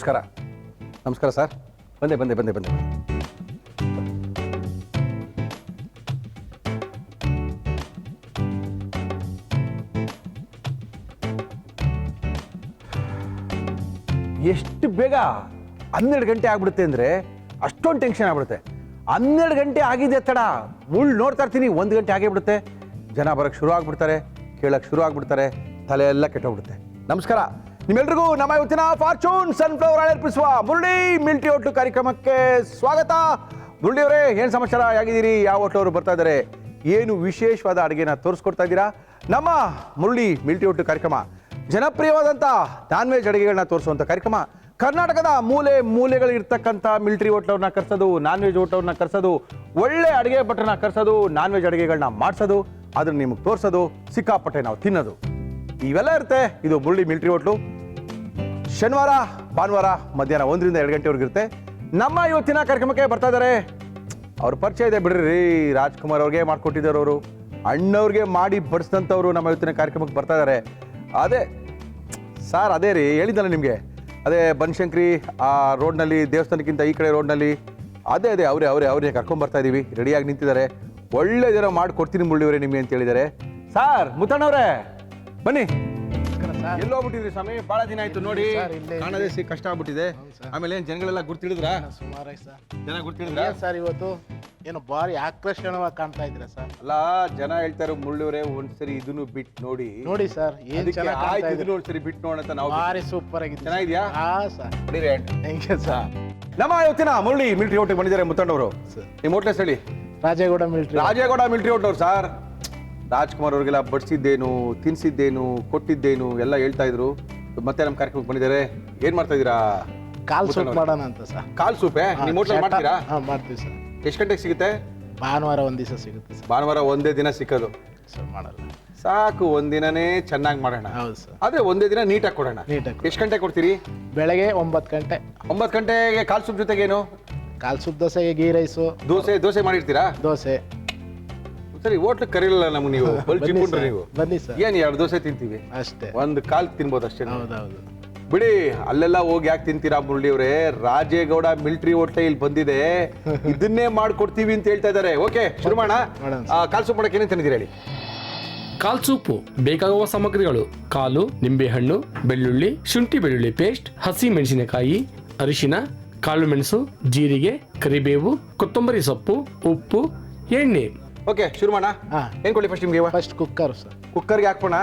ನಮಸ್ಕಾರ. ನಮಸ್ಕಾರ ಸರ್. ಬಂದೆ ಬಂದೆ ಬಂದೆ ಬಂದೆ ಎಷ್ಟು ಬೇಗ 12 ಗಂಟೆ ಆಗ್ಬಿಡುತ್ತೆ ಅಂದರೆ ಅಷ್ಟೊಂದು ಟೆನ್ಷನ್ ಆಗ್ಬಿಡುತ್ತೆ. 12 ಗಂಟೆ ಆಗಿದೆ ತಡ, ಮುಳ್ಳು ನೋಡ್ತಾ ಇರ್ತೀನಿ 1 ಗಂಟೆ ಆಗೇ ಬಿಡುತ್ತೆ. ಜನ ಬರೋಕ್ಕೆ ಶುರು ಆಗ್ಬಿಡ್ತಾರೆ, ಕೇಳಕ್ಕೆ ಶುರು ಆಗ್ಬಿಡ್ತಾರೆ, ತಲೆ ಎಲ್ಲ ಕೆಟ್ಟೋಗ್ಬಿಡುತ್ತೆ. ನಮಸ್ಕಾರ ನಿಮ್ಮೆಲ್ರಿಗೂ ನಮ್ಮ ಇವತ್ತಿನ ಫಾರ್ಚೂನ್ ಸನ್ಫ್ಲವರ್ ಆಯಿಲ್ ಅರ್ಪಿಸುವ ಮುರಳಿ ಮಿಲ್ಟ್ರಿ ಹೋಟ್ಲು ಕಾರ್ಯಕ್ರಮಕ್ಕೆ ಸ್ವಾಗತ. ಮುರಳಿ ಅವರೇ, ಏನು ಸಮಾಚಾರ, ಹೇಗಿದ್ದೀರಿ? ಯಾವ ಹೋಟ್ಲವರು ಬರ್ತಾ ಇದ್ದಾರೆ? ಏನು ವಿಶೇಷವಾದ ಅಡುಗೆನ ತೋರಿಸ್ಕೊಡ್ತಾ ಇದ್ದೀರಾ? ನಮ್ಮ ಮುರಳಿ ಮಿಲ್ಟ್ರಿ ಹೋಟ್ಲು ಕಾರ್ಯಕ್ರಮ ಜನಪ್ರಿಯವಾದಂಥ ನಾನ್ ವೆಜ್ ಅಡುಗೆಗಳನ್ನ ತೋರಿಸುವಂಥ ಕಾರ್ಯಕ್ರಮ. ಕರ್ನಾಟಕದ ಮೂಲೆ ಮೂಲೆಗಳಿರ್ತಕ್ಕಂಥ ಮಿಲ್ಟ್ರಿ ಹೋಟ್ಲವ್ರನ್ನ ಕರೆಸೋದು, ನಾನ್ ವೆಜ್ ಹೋಟ್ಲವ್ರನ್ನ ಕರೆಸೋದು, ಒಳ್ಳೆ ಅಡುಗೆ ಭಟ್ರನ್ನ ಕರೆಸೋದು, ನಾನ್ ವೆಜ್ ಅಡುಗೆಗಳನ್ನ ಮಾಡಿಸೋದು, ಅದನ್ನು ನಿಮಗೆ ತೋರಿಸೋದು, ಸಿಕ್ಕಾಪಟ್ಟೆ ನಾವು ತಿನ್ನೋದು, ಇವೆಲ್ಲ ಇರುತ್ತೆ. ಇದು ಮುರಳಿ ಮಿಲ್ಟ್ರಿ ಹೋಟ್ಲು. ಶನಿವಾರ ಭಾನುವಾರ ಮಧ್ಯಾಹ್ನ 1 ರಿಂದ 2 ಗಂಟೆವರೆಗೂ ಇರುತ್ತೆ. ನಮ್ಮ ಇವತ್ತಿನ ಕಾರ್ಯಕ್ರಮಕ್ಕೆ ಬರ್ತಾ ಇದ್ದಾರೆ. ಅವ್ರ ಪರಿಚಯ ಇದೆ ಬಿಡ್ರಿ, ರಾಜ್ಕುಮಾರ್ ಅವ್ರಿಗೆ ಮಾಡಿಕೊಟ್ಟಿದ್ದಾರೆ, ಅವರು ಅಣ್ಣವ್ರಿಗೆ ಮಾಡಿ ಬಡಿಸಿದಂಥವ್ರು ನಮ್ಮ ಇವತ್ತಿನ ಕಾರ್ಯಕ್ರಮಕ್ಕೆ ಬರ್ತಾ ಇದ್ದಾರೆ. ಅದೇ ಸರ್, ಅದೇ ರೀ ಹೇಳಿದ್ದಲ್ಲ ನಿಮಗೆ, ಅದೇ ಬನಶಂಕರಿ ಆ ರೋಡ್ನಲ್ಲಿ, ದೇವಸ್ಥಾನಕ್ಕಿಂತ ಈ ಕಡೆ ರೋಡ್ನಲ್ಲಿ, ಅದೇ ಅವರೇ ಕರ್ಕೊಂಡ್ಬರ್ತಾ ಇದ್ದೀವಿ. ರೆಡಿಯಾಗಿ ನಿಂತಿದ್ದಾರೆ. ಒಳ್ಳೆದೇನೋ ಮಾಡಿಕೊಡ್ತೀನಿ ಮುರಳಿಯವರೇ ನಿಮಗೆ ಅಂತ ಹೇಳಿದ್ದಾರೆ. ಸರ್ ಮುತ್ತಣ್ಣವ್ರೆ ಬನ್ನಿ. ಎಲ್ಲೋಗ್ಬಿಟ್ಟಿದ್ರಿ ಸ್ವಾಮಿ, ಬಹಳ ದಿನ ಆಯ್ತು ನೋಡಿ, ಕಾಣದೇ ಕಷ್ಟ ಆಗ್ಬಿಟ್ಟಿದೆ. ಆಮೇಲೆ ಏನ್ ಜನಗಳೆಲ್ಲ ಗುರ್ತಿಡಿದ್ರ? ಸುಮಾರಾಗಿ ಸರ್, ಜನ ಗುರ್ತಿಡಿದ್ರ ಸರ್? ಇವತ್ತು ಏನು ಭಾರಿ ಆಕರ್ಷಣವಾಗಿ ಕಾಣ್ತಾ ಇದ್ದೀರಾ ಸರ್? ಅಲ್ಲ, ಜನ ಹೇಳ್ತಾರೆ ಮುರಳಿಯವರೇ ಒಂದ್ಸರಿ ಇದನ್ನು ಬಿಟ್ಟು ನೋಡಿ ನೋಡಿ ಸರ್, ಏನ್ ಚೆನ್ನಾಗಿ ಒಂದ್ಸರಿ ಬಿಟ್ಟು ನೋಡ ಅಂತ. ನಾವು ಭಾರಿ ಸೂಪರ್ ಆಗಿದೆ. ಚೆನ್ನಾಗಿದ್ಯಾ? ಹಾ ಸರ್, ಥ್ಯಾಂಕ್ ಯು ಸರ್. ನಮ್ಮ ಇವತ್ತಿನ ಮುರಳಿ ಮಿಲ್ಟ್ರಿ ಹೋಟ್ಲಿಗೆ ಬಂದಿದ್ದಾರೆ ಮುತ್ತಣ್ಣವರು. ನಿಮ್ಮ ಹೋಟ್ಲ್ ಹೆಸರು ಹೇಳಿ? ರಾಜೇಗೌಡ ಮಿಲ್ಟ್ರಿ. ರಾಜೇಗೌಡ ಮಿಲ್ಟ್ರಿ ಹೋಟ್ಲವ್ರು ಸರ್. ರಾಜ್ಕುಮಾರ್ ಅವ್ರಿಗೆಲ್ಲ ಬಡಿಸಿದ್ದೇನು, ತಿನ್ಸಿದ್ದೇನು, ಕೊಟ್ಟಿದ್ದೇನು ಎಲ್ಲ ಹೇಳ್ತಾ ಇದ್ರು. ಮತ್ತೆ ನಮ್ಮ ಕಾರ್ಯಕ್ರಮಕ್ಕೆ ಬಂದಿದ್ದಾರೆ. ಏನ್ ಮಾಡ್ತಾ ಇದ್ದೀರಾ? ಕಾಲ್ ಸೂಪ್ ಮಾಡೋಣ ಅಂತ ಸರ್. ಕಾಲ್ ಸೂಪೇ ನಿಮ್ಮ ಹೋಟ್ಲಲ್ಲಿ ಮಾಡ್ತೀರಾ? ಹಾ, ಮಾಡ್ತೀವಿ ಸರ್. ಎಷ್ಟು ಗಂಟೆಗೆ ಸಿಗುತ್ತೆ? ಭಾನುವಾರ ಒಂದ್ ದಿವಸ ಸಿಗುತ್ತೆ ಸರ್. ಭಾನುವಾರ ಒಂದೇ ದಿನ ಸಿಕ್ಕೋದು ಸರ್? ಮಾಡಲ್ಲ ಸಾಕು, ಒಂದಿನನೇ ಚೆನ್ನಾಗಿ ಮಾಡೋಣ. ಹೌದು ಸರ್, ಆದ್ರೆ ಒಂದೇ ದಿನ ನೀಟಾಗಿ ಕೊಡೋಣ. ನೀಟಾಗಿ. ಎಷ್ಟು ಗಂಟೆ ಕೊಡ್ತೀರಿ? ಬೆಳಗ್ಗೆ 9 ಗಂಟೆ. 9 ಗಂಟೆಗೆ ಕಾಲ್ ಸೂಪ್ ಜೊತೆಗೇನು? ಕಾಲ್ ಸೂಪ್, ದೋಸೆಗೆ ಗೀ ರೈಸು, ದೋಸೆ ಮಾಡಿರ್ತೀರಾ? ದೋಸೆ. ಸರಿ, ಹೋಟ್ಲಿಗೆ ಕರೀಲಿಲ್ಲ ನಮ್ಗೆ ನೀವು, ಬಲ್ ಚಿಕ್ಕೊಂಡ್ರೆ ನೀವು. ಬನ್ನಿ ಸರ್. ಏನ್ 2 ದೋಸೆ ತಿಂತೀವಿ ಅಷ್ಟೇ, ಒಂದು ಕಾಲ್ ತಿನ್ಬೋದು ಅಷ್ಟೇ. ಹೌದೌದು ಬಿಡಿ, ಅಲ್ಲೆಲ್ಲ ಹೋಗಿ ಯಾಕೆ ತಿಂತೀರಾ ಮುರಳಿ ಅವರೇ? ರಾಜೇಗೌಡ ಮಿಲ್ಟ್ರಿ ಹೋಟ್ಲೆ ಇಲ್ಲಿ ಬಂದಿದೆ, ಇದನ್ನೇ ಮಾಡ್ಕೊಡ್ತೀವಿ ಅಂತ ಹೇಳ್ತಾ ಇದ್ದಾರೆ. ಓಕೆ, ಶುರು ಮಾಡೋಣ. ಕಾಲ್ ಸೂಪ್ ಮಾಡಕ್ಕೆ ಏನೇನು ತಂದಿದ್ದೀರಾ ಹೇಳಿ? ಕಾಲ್ ಸೂಪು ಬೇಕಾಗುವ ಸಾಮಗ್ರಿಗಳು: ಕಾಲು, ನಿಂಬೆಹಣ್ಣು, ಬೆಳ್ಳುಳ್ಳಿ, ಶುಂಠಿ ಬೆಳ್ಳುಳ್ಳಿ ಪೇಸ್ಟ್, ಹಸಿ ಮೆಣಸಿನಕಾಯಿ, ಅರಿಶಿನ, ಕಾಳು ಮೆಣಸು, ಜೀರಿಗೆ, ಕರಿಬೇವು, ಕೊತ್ತಂಬರಿ ಸೊಪ್ಪು, ಉಪ್ಪು, ಎಣ್ಣೆ. ಓಕೆ, ಶುರು ಮಾಡೋಣ. ಏನ್ ಕೊಡಿ ಫಸ್ಟ್ ನಿಮ್ಗೆ? First cooker sir. ಕುಕ್ಕರ್ಗೆ ಹಾಕ್ಬೋಣ?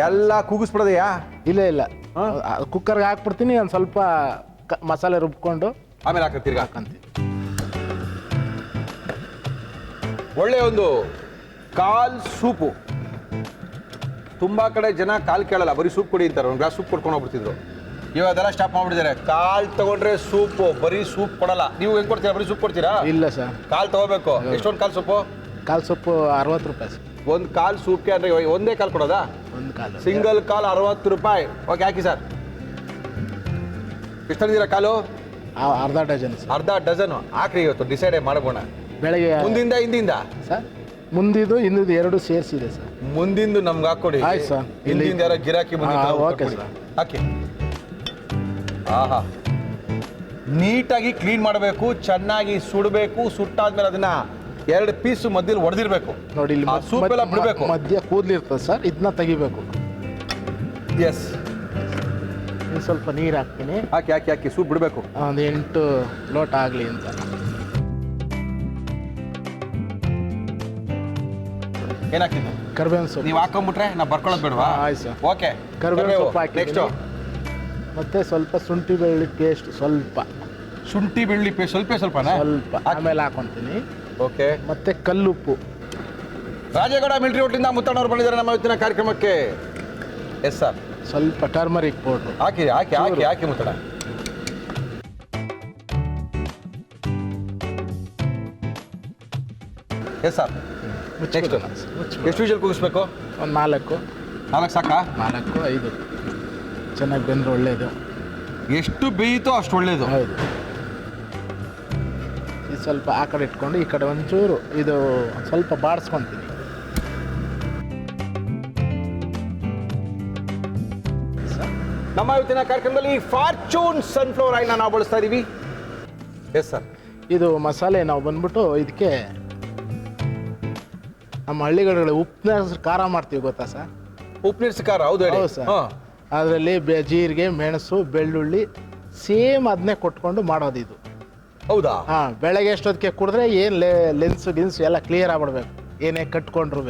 ಎಲ್ಲ ಕೂಗಿಸ್ಬಿಡೋದೆಯಾ? ಇಲ್ಲ, ಕುಕ್ಕರ್ಗೆ ಹಾಕ್ಬಿಡ್ತೀನಿ. ಒಂದು ಸ್ವಲ್ಪ ಮಸಾಲೆ ರುಬ್ಕೊಂಡು ಆಮೇಲೆ ಹಾಕತ್ತೀರಿ? ಹಾಕಂತೀವಿ. ಒಳ್ಳೆ ಒಂದು ಕಾಲ್ ಸೂಪು. ತುಂಬಾ ಕಡೆ ಜನ ಕಾಲ್ ಕೇಳಲ್ಲ, ಬರೀ ಸೂಪ್ ಕೊಡಿ ಅಂತಾರೆ. ಒಂದು ಗ್ಲಾಸ್ ಸೂಪ್ ಕೊಡ್ಕೊಂಡು ಹೋಗ್ಬಿಡ್ತಿದ್ರು. ಇವಾಗ ಅದೆಲ್ಲ ಸ್ಟಾಪ್ ಮಾಡ್ಬಿಟ್ಟಿದ್ದಾರೆ. ಕಾಲ್ ತಗೊಂಡ್ರೆ ಸೂಪು, ಬರೀ ಸೂಪ್ ಕೊಡಲ್ಲ. ನೀವು ಹೆಂಗ್ ಕೊಡ್ತೀರಾ? ಬರೀ ಸೂಪ್ ಕೊಡ್ತೀರಾ? ಇಲ್ಲ ಸರ್, ಕಾಲ್ ತಗೋಬೇಕು. ಎಷ್ಟೊಂದು ಕಾಲ್ ಸೂಪು? ಕಾಲ್ ಸೊಪ್ಪು 60 ರೂಪಾಯಿ ಸರ್. ಒಂದು ಕಾಲ್ ಸೂಪ್ಗೆ ಅಂದ್ರೆ ಒಂದೇ ಕಾಲ್ ಕೊಡೋದಾ? ಒಂದು ಕಾಲು, ಸಿಂಗಲ್ ಕಾಲ್ 60 ರೂಪಾಯಿ. ಓಕೆ, ಹಾಕಿ ಸರ್. ಎಷ್ಟು ತಂದಿದ್ದೀರಾ ಕಾಲು? ಅರ್ಧ ಡಜನ್ ಸರ್. ಅರ್ಧ ಡಜನ್ ಹಾಕ್ರಿ. ಇವತ್ತು ಡಿಸೈಡ್ ಮಾಡೋಣ. ಬೆಳಗ್ಗೆ ಮುಂದಿಂದ ಹಿಂದಿಂದ ಸರ್? ಮುಂದಿದ್ದು ಹಿಂದಿದ್ದು 2 ಸೇರಿಸಿದೆ ಸರ್. ಮುಂದಿಂದು ನಮ್ಗೆ ಹಾಕೊಡಿ. ಆಯ್ತು ಸರ್. ಹಿಂದಿಂದ ಯಾರೋ ಗಿರಾಕಿ ಓಕೆ ಸರ್, ಹಾಕಿ. ಆಹಾ, ನೀಟಾಗಿ ಕ್ಲೀನ್ ಮಾಡಬೇಕು, ಚೆನ್ನಾಗಿ ಸುಡಬೇಕು. ಸುಟ್ಟಾದ್ಮೇಲೆ ಅದನ್ನ 2 ಪೀಸ್ ಮಧ್ಯದಲ್ಲಿ ಹೊಡೆದಿರ್ಬೇಕು ನೋಡಿ. ಇಲ್ಲಿ ಸೂಪ್ ಎಲ್ಲ ಬಿಡಬೇಕು. ಮಧ್ಯ ಕೂದಲಿರ್ತದೆ ಸರ್, ಇದನ್ನ ತೆಗಿಬೇಕು. ಎಸ್, ಇನ್ನು ಸ್ವಲ್ಪ ನೀರು ಹಾಕ್ತೀನಿ. ಹಾಕಿ ಸೂಪ್ ಬಿಡಬೇಕು. ಒಂದು 8 ಲೋಟ ಆಗಲಿ ಅಂತ. ಏನಾಕಿದ್ದು? ಕರಿಬೇವಿನ ಸೊಪ್ಪು. ನೀವು ಹಾಕೊಂಡ್ಬಿಟ್ರೆ ನಾ ಬರ್ಕೊಳ್ಳೋದು ಬೇಡವಾ? ಆಯ್ತು ಸರ್. ಓಕೆ, ಕರಿಬೇವಿನ ಸೊಪ್ಪು ಹಾಕಿ. ನೆಕ್ಸ್ಟ್ ಮತ್ತೆ ಸ್ವಲ್ಪ ಶುಂಠಿ ಬೆಳ್ಳುಳ್ಳಿ ಪೇಸ್ಟ್, ಸ್ವಲ್ಪ ಶುಂಠಿ ಬೆಳ್ಳುಳ್ಳಿ ಪೇಸ್ಟ್, ಸ್ವಲ್ಪ ಆಮೇಲೆ ಹಾಕೊಂತೀನಿ. ಓಕೆ, ಮತ್ತೆ ಕಲ್ಲುಪ್ಪು. ರಾಜೇಗೌಡ ಮಿಲ್ಟ್ರಿ ಹೋಟ್ಲಿಂದ ಮುತ್ತಣ್ಣವ್ರು ಬಂದಿದ್ದಾರೆ ನಮ್ಮ ಇವತ್ತಿನ ಕಾರ್ಯಕ್ರಮಕ್ಕೆ. Yes sir. ಸ್ವಲ್ಪ ಟರ್ಮರಿಕ್ ಪೌಡ್ರು ಹಾಕಿ ಮುತ್ತಣ್ಣ. Yes sir. ನೆಕ್ಸ್ಟ್ ಎಷ್ಟು ವಿಷಲ್ ಕೂಗಿಸ್ಬೇಕು? ಒಂದು 4 ಸಾಕಾ? 4, 5 ಚೆನ್ನಾಗಿ ಬೆಂದ್ರೆ ಒಳ್ಳೇದು. ಎಷ್ಟು ಬೇಯಿತೋ ಅಷ್ಟು ಒಳ್ಳೇದು. ಹೌದು. ಇದು ಸ್ವಲ್ಪ ಆ ಕಡೆ ಇಟ್ಕೊಂಡು ಈ ಕಡೆ ಒಂಚೂರು ಇದು ಸ್ವಲ್ಪ ಬಾಡಿಸ್ಕೊತೀನಿ. ನಮ್ಮ ಇವತ್ತಿನ ಕಾರ್ಯಕ್ರಮದಲ್ಲಿ ಫಾರ್ಚೂನ್ ಸನ್ಫ್ಲವರ್ ಆಯಿಲ್ನ ನಾವು ಬಳಸ್ತಾ ಇದ್ದೀವಿ. Yes sir. ಇದು ಮಸಾಲೆ ನಾವು ಬಂದ್ಬಿಟ್ಟು ಇದಕ್ಕೆ ನಮ್ಮ ಹಳ್ಳಿಗಳಲ್ಲಿ ಉಪ್ಪಿನ ಖಾರ ಮಾಡ್ತೀವಿ ಗೊತ್ತಾ ಸರ್? ಉಪ್ಪಿನ ಖಾರ ಹೌದು ಹೇಳಿ. ಹೌದು ಸರ್. ಅದರಲ್ಲಿ ಜೀರಿಗೆ, ಮೆಣಸು, ಬೆಳ್ಳುಳ್ಳಿ ಸೇಮ್ ಅದನ್ನೇ ಕೊಟ್ಕೊಂಡು ಮಾಡೋದು ಇದು. ಹೌದಾ? ಬೆಳಗ್ಗೆ ಎಷ್ಟೊತ್ತಿಗೆ ಕುಡಿದ್ರೆ ಏನು ಲೆನ್ಸು ಗಿನ್ಸು ಎಲ್ಲ ಕ್ಲಿಯರ್ ಆಗ್ಬಿಡ್ಬೇಕು, ಏನೇ ಕಟ್ಕೊಂಡ್ರು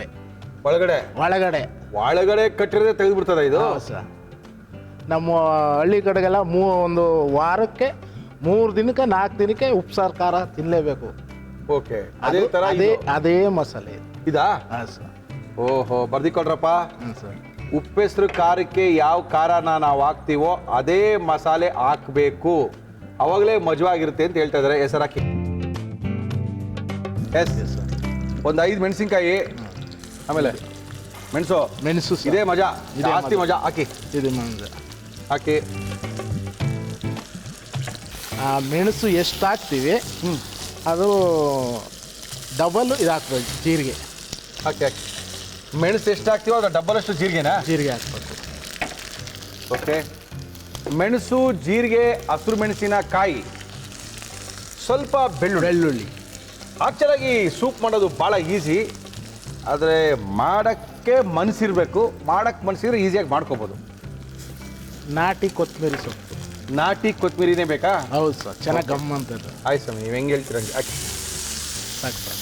ಒಳಗಡೆ ಕಟ್ಟಿರೋದೇ ತೆಗೆದು ಬಿಡ್ತದ ಇದು? ಹೌದು ಸರ್. ನಮ್ಮ ಹಳ್ಳಿ ಕಡೆಗೆಲ್ಲ ಒಂದು ವಾರಕ್ಕೆ 3 ದಿನಕ್ಕೆ 4 ದಿನಕ್ಕೆ ಉಪ್ಸಾರು ಖಾರ ತಿನ್ನಲೇಬೇಕು. ಓಕೆ. ಅದೇ ತರ ಅದೇ ಮಸಾಲೆ ಇದಾ? ಹಾಂ ಸರ್. ಓಹೋ, ಬರ್ದಿಕೊಳ್ರಪ್ಪ. ಹ್ಞೂ ಸರ್. ಉಪ್ಪೆಸರು ಖಾರಕ್ಕೆ ಯಾವ ಖಾರನ ನಾವು ಹಾಕ್ತೀವೋ ಅದೇ ಮಸಾಲೆ ಹಾಕಬೇಕು, ಅವಾಗಲೇ ಮಜವಾಗಿರುತ್ತೆ ಅಂತ ಹೇಳ್ತಾ ಇದ್ದಾರೆ. ಹೆಸರು ಹಾಕಿ. Yes sir. ಒಂದು 5 ಮೆಣಸಿನ್ಕಾಯಿ, ಆಮೇಲೆ ಮೆಣಸು ಇದೇ ಮಜಾ, ಜಾಸ್ತಿ ಮಜಾ. ಹಾಕಿ. ಇದು ಮಂಜ ಹಾಕಿ. ಮೆಣಸು ಎಷ್ಟು ಹಾಕ್ತೀವಿ ಅದು ಡಬಲ್ ಇದು ಹಾಕ್ಬೇಕು. ಜೀರಿಗೆ ಹಾಕಿ. ಮೆಣಸು ಎಷ್ಟು ಹಾಕ್ತೀವೋ ಅದು ಡಬ್ಬಲ್ ಅಷ್ಟು ಜೀರಿಗೆನಾ? ಜೀರಿಗೆ ಹಾಕ್ಬೇಕು. ಓಕೆ. ಮೆಣಸು, ಜೀರಿಗೆ, ಹಸಿರು ಮೆಣಸಿನಕಾಯಿ, ಸ್ವಲ್ಪ ಬೆಳ್ಳುಳ್ಳಿ. ಆಕ್ಚುಲಾಗಿ ಸೂಪ್ ಮಾಡೋದು ಭಾಳ ಈಸಿ, ಆದರೆ ಮಾಡೋಕ್ಕೆ ಮನಸ್ಸಿರಬೇಕು. ಮಾಡೋಕ್ಕೆ ಮನಸ್ಸಿದ್ರೆ ಈಸಿಯಾಗಿ ಮಾಡ್ಕೋಬೋದು. ನಾಟಿ ಕೊತ್ತಂಬರಿ ಸೊಪ್ಪು. ನಾಟಿ ಕೊತ್ತಂಬರಿನೇ ಬೇಕಾ? ಹೌದು ಸರ್, ಚೆನ್ನಾಗಿ ಗಮ್ ಅಂತದ್ದು. ಆಯ್ತು ಸ್ವಾಮಿ, ನೀವು ಹೆಂಗೆ ಹೇಳ್ತೀರ ಹಂಗೆ ಹಾಕಿ. ಸಾಕು ಸರ್.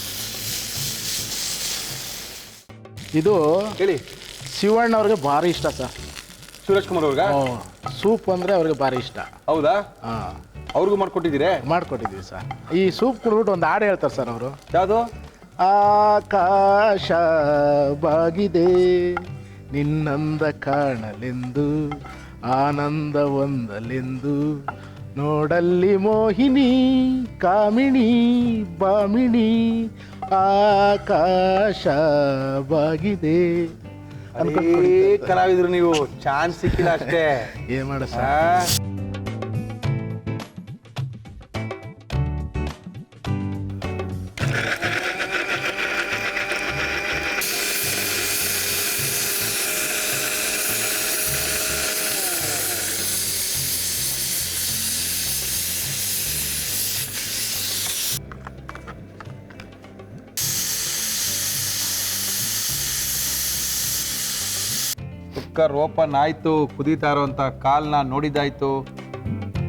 ಇದು ಹೇಳಿ. ಶಿವಣ್ಣವ್ರಿಗೆ ಭಾರಿ ಇಷ್ಟ ಸರ್. ಶಿವರಾಜ್ ಕುಮಾರ್ ಅವ್ರಿಗ ಸೂಪ್ ಅಂದರೆ ಅವ್ರಿಗೆ ಭಾರಿ ಇಷ್ಟ. ಹೌದಾ? ಹಾಂ. ಅವ್ರಿಗೂ ಮಾಡ್ಕೊಟ್ಟಿದ್ದೀರೇ? ಮಾಡ್ಕೊಟ್ಟಿದ್ದೀವಿ ಸರ್. ಈ ಸೂಪ್ ಕುಡಿದ್ಬಿಟ್ಟು ಒಂದು ಹಾಡು ಹೇಳ್ತಾರೆ ಸರ್ ಅವರು. ಯಾವುದು? ಆಕಾಶ ಬಾಗಿದೆ ನಿನ್ನಂದ ಕಾಣಲೆಂದು, ಆನಂದ ಒಂದಲೆಂದು, ನೋಡಲ್ಲಿ ಮೋಹಿನಿ ಕಾಮಿಣಿ ಬಾಮಿಣಿ, ಆಕಾಶ ಬಾಗಿದೆ. ಕಲಾವಿದ್ರು ನೀವು, ಚಾನ್ಸ್ ಸಿಕ್ಕಿಲ್ಲ ಅಷ್ಟೇ. ಏನ್ ಮಾಡ ಸರ್. ಕುಕ್ಕರ್ ಓಪನ್ ಆಯಿತು, ಕುದೀತಾ ಇರೋಂಥ ಕಾಲನ್ನ ನೋಡಿದ್ದಾಯ್ತು.